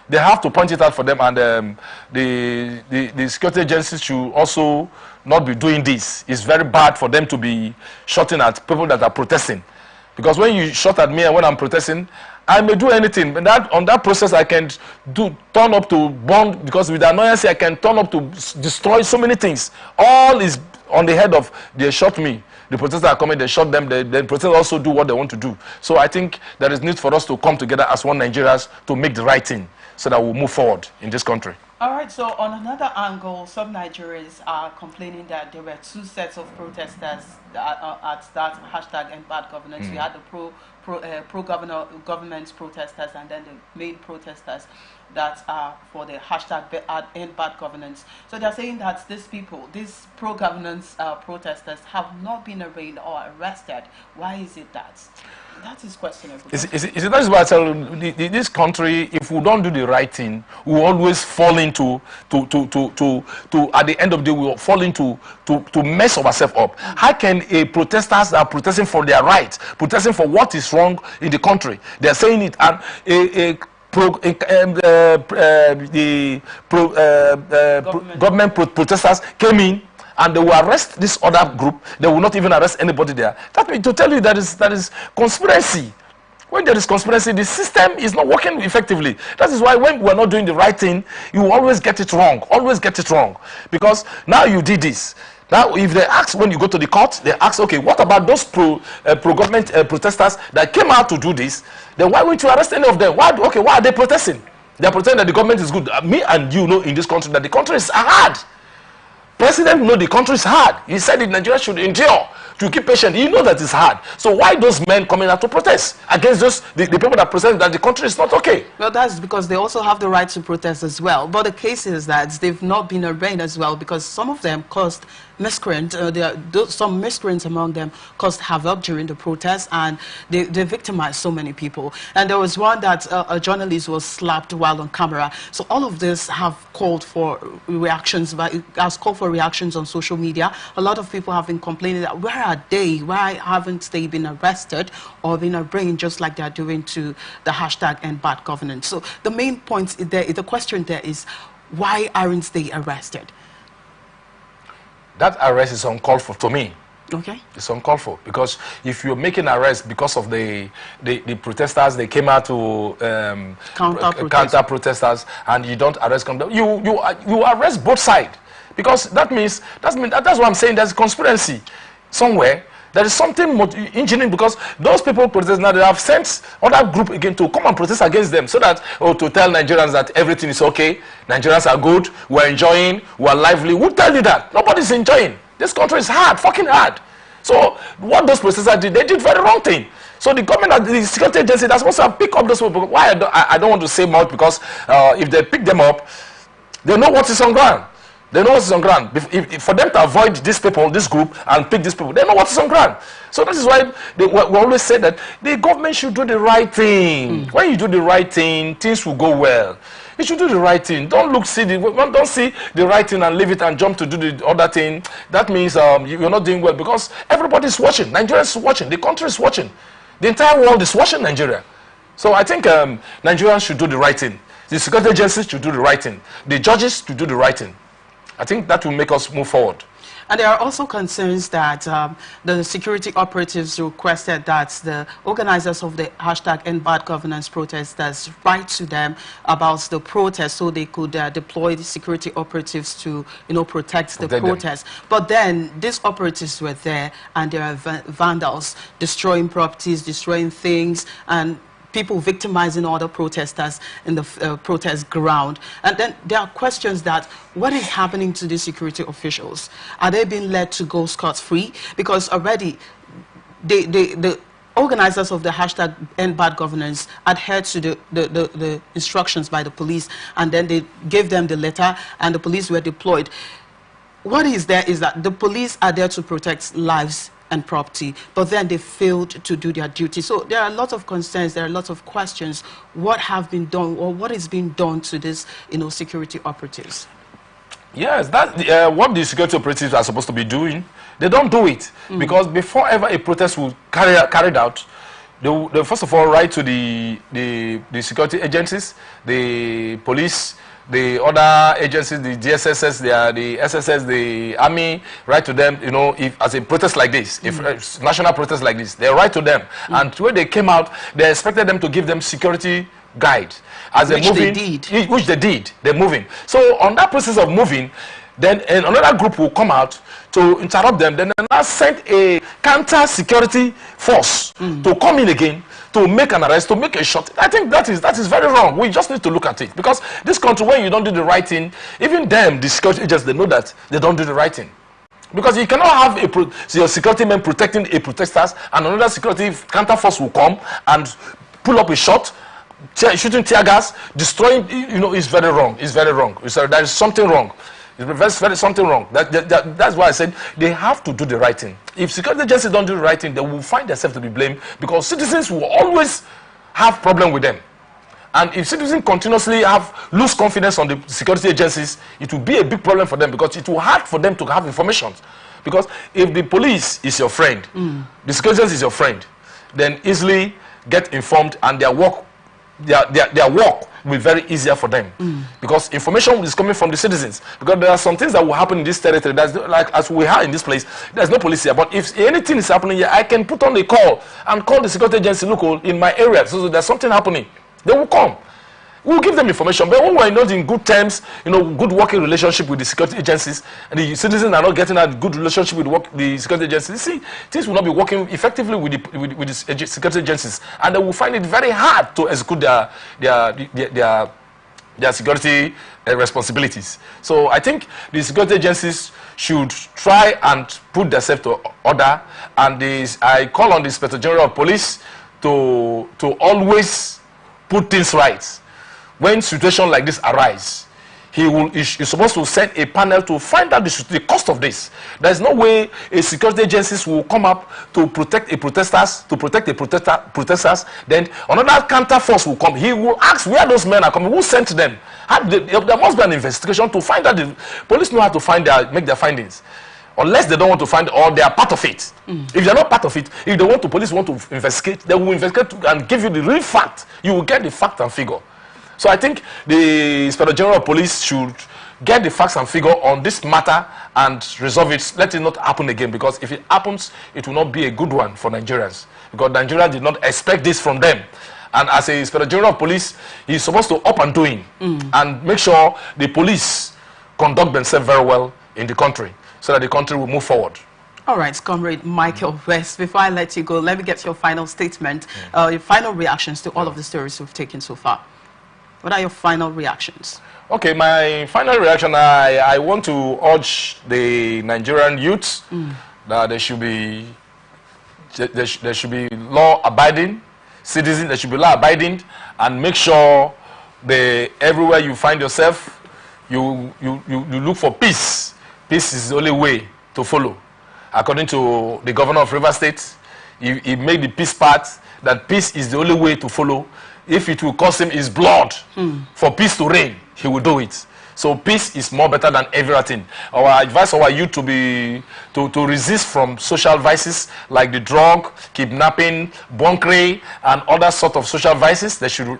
they have to point it out for them, and the security agencies should also not be doing this. It's very bad for them to be shooting at people that are protesting. Because when you shot at me and when I'm protesting, I may do anything. But on that process, I can turn up to bomb, because with annoyance, I can turn up to destroy so many things. All is on the head of, they shot me. The protesters are coming, they shot them, the protesters also do what they want to do. So I think there is need for us to come together as one Nigerians to make the right thing so that we'll move forward in this country. All right, so on another angle, some Nigerians are complaining that there were two sets of protesters at that hashtag End Bad Governance. We had the pro-government protesters and then the main protesters that are for the hashtag End Bad Governance. So they're saying that these people, these pro-governance protesters, have not been arraigned or arrested. Why is it that? That is questionable. That's why I tell you, this country, if we don't do the right thing, we always fall into, at the end of the day, we will fall into to mess ourselves up. How can a protesters that are protesting for their rights, protesting for what is wrong in the country, they're saying it, and government protesters came in, and they will arrest this other group, they will not even arrest anybody there. That means to tell you that is conspiracy. When there is conspiracy, the system is not working effectively. That is why when we are not doing the right thing, you always get it wrong. Always get it wrong. Because now you did this. Now, if they ask, when you go to the court, they ask, okay, what about those pro-government protesters that came out to do this? Then why won't you arrest any of them? Why are they protesting? They are protesting that the government is good. Me and you know in this country that the country is hard. President know the country is hard. He said that Nigeria should endure, to keep patient. You know that it's hard. So why those men coming out to protest against the people that protest that the country is not okay? Well, that's because they also have the right to protest as well. But the case is that they've not been arraigned as well, because some of them caused miscreant. Some miscreants among them caused havoc during the protest, and they victimized so many people. And there was one that a journalist was slapped while on camera. So all of this have called for reactions, but it has called for reactions on social media. A lot of people have been complaining that where are they? Why haven't they been arrested or been arraigned just like they are doing to the hashtag End Bad Governance? So the main point there, the question there is, why aren't they arrested? That arrest is uncalled for to me. Okay. It's uncalled for, because if you're making arrest because of the protesters, they came out to counter protesters, and you don't arrest them, you arrest both sides, because that's what I'm saying. There's a conspiracy somewhere. There is something engineering, because those people protest now, they have sent other group again to come and protest against them, so that, to tell Nigerians that everything is okay, Nigerians are good, we're enjoying, we're lively. Who tell you that? Nobody's enjoying. This country is hard, fucking hard. So what those protesters did, they did very wrong thing. So the government, the security agency, that's supposed to pick up those people. Why I don't want to say much, because if they pick them up, they know what is on ground. They know what's on ground. For them to avoid these people, this group, and pick these people, they know what's on ground. So this is why we always say that the government should do the right thing. When you do the right thing, things will go well. You should do the right thing. Don't see the right thing and leave it and jump to do the other thing. That means you're not doing well, because everybody's watching. Nigerians is watching. The country is watching. The entire world is watching Nigeria. So I think Nigerians should do the right thing. The security agencies should do the right thing. The judges should do the right thing. I think that will make us move forward. And there are also concerns that the security operatives requested that the organizers of the hashtag End Bad Governance protesters write to them about the protest, so they could deploy the security operatives to, protect the protest. But then these operatives were there, and there are vandals destroying properties, destroying things, and people victimizing other protesters in the protest ground. And then there are questions that what is happening to these security officials? Are they being led to go scot-free? Because already the organizers of the hashtag End Bad Governance adhered to the instructions by the police, and then they gave them the letter and the police were deployed. What is there is that the police are there to protect lives and property, but then they failed to do their duty. So there are lots of concerns, there are lots of questions. What have been done, or what is being done to this, security operatives? Yes, that what the security operatives are supposed to be doing, they don't do it. Because before ever a protest will carried out, they first of all write to the security agencies, the police, the other agencies, the DSSS, the SSS, the army, write to them, if as a protest like this, if a national protest like this, they write to them. And when they came out, they expected them to give them security guide. As they're moving, which they did, they're moving. So on that process of moving, then another group will come out to interrupt them. Then they now send a counter security force to come in again, to make an arrest, to make a shot. I think that is very wrong. We just need to look at it, because this country, when you don't do the right thing, even them, the security agents, they know that they don't do the right thing. Because you cannot have your security men protecting a protesters, and another security counter force will come and pull up a shot, shooting tear gas, destroying. It's very wrong. It's very wrong. There is something wrong. There's very something wrong. That's why I said they have to do the right thing. If security agencies don't do the right thing, they will find themselves to be blamed, because citizens will always have problem with them. And if citizens continuously lose confidence on the security agencies, it will be a big problem for them, because it will hard for them to have information. Because if the police is your friend, the security agency is your friend, then easily get informed, and their work will be very easier for them, because information is coming from the citizens. Because there are some things that will happen in this territory that's like as we have in this place. There's no police here, but if anything is happening here, I can put on a call and call the security agency local in my area. So there's something happening, they will come. We'll give them information. But when we're not in good terms, good working relationship with the security agencies, and the citizens are not getting a good relationship with the security agencies, see, things will not be working effectively with the security agencies, and they will find it very hard to execute their security responsibilities. So I think the security agencies should try and put themselves to order, and I call on the Inspector General of Police to always put things right. When situations like this arise, he's supposed to send a panel to find out the cost of this. There's no way a security agencies will come up to protect protesters, protesters. Then another counter force will come. He will ask where those men are coming, who sent them. There must be an investigation to find out. The police know how to make their findings. Unless they don't want to find, or they are part of it. If they're not part of it, if the police want to investigate, they will investigate and give you the real fact. You will get the fact and figure. So I think the Inspector General of Police should get the facts and figure on this matter and resolve it. Let it not happen again, because if it happens, it will not be a good one for Nigerians, because Nigerians did not expect this from them. And as a Inspector General of Police, he's supposed to up and doing and make sure the police conduct themselves very well in the country, so that the country will move forward. All right, Comrade Michael West, before I let you go, let me get your final statement, your final reactions to all of the stories we've taken so far. What are your final reactions? Okay, my final reaction, I want to urge the Nigerian youths that they should be law-abiding citizens. They should be law-abiding, and make sure everywhere you find yourself, you look for peace. Peace is the only way to follow. According to the governor of Rivers State, he made the peace part, that peace is the only way to follow. If it will cost him his blood for peace to reign, he will do it. So peace is more better than everything. Our advice our youth to resist from social vices like the drug, kidnapping, bunkering, and other sort of social vices. They should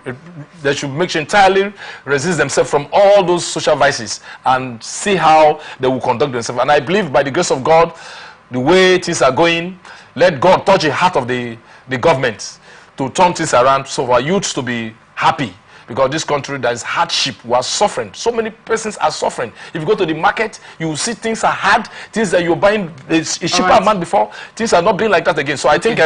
make sure entirely resist themselves from all those social vices and see how they will conduct themselves. And I believe by the grace of God, the way things are going, let God touch the heart of the government to turn things around, so for our youths to be happy because this country, there is hardship. We are suffering. So many persons are suffering. If you go to the market, you will see things are hard. Things that you're buying is cheaper amount before. Things are not being like that again. So I think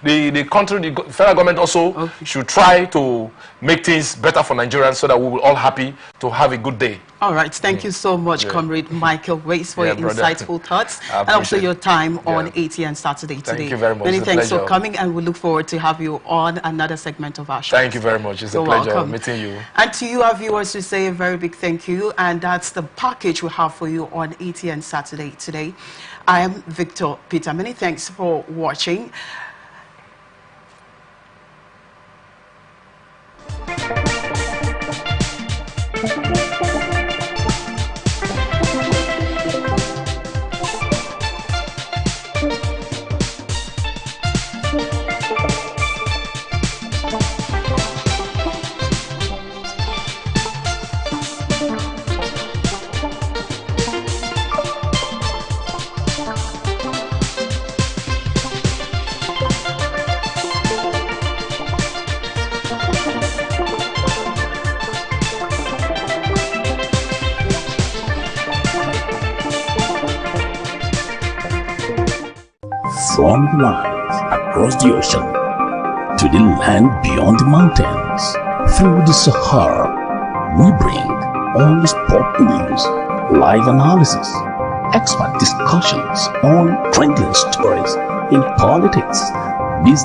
the country, the federal government also should try to make things better for Nigerians so that we will all happy to have a good day. All right. Thank you so much, Comrade Michael Wace, for your insightful thoughts and also your time on ATN Saturday today. Thank you very much. Many thanks for coming, and we look forward to have you on another segment of our show. Thank you very much. It's a pleasure meeting you. And to you, our viewers, we say a very big thank you. And that's the package we have for you on ATN Saturday today. I am Victor Peter. Many thanks for watching. From the lines across the ocean to the land beyond the mountains, through the Sahara, we bring all the sport news, live analysis, expert discussions on trending stories in politics, business,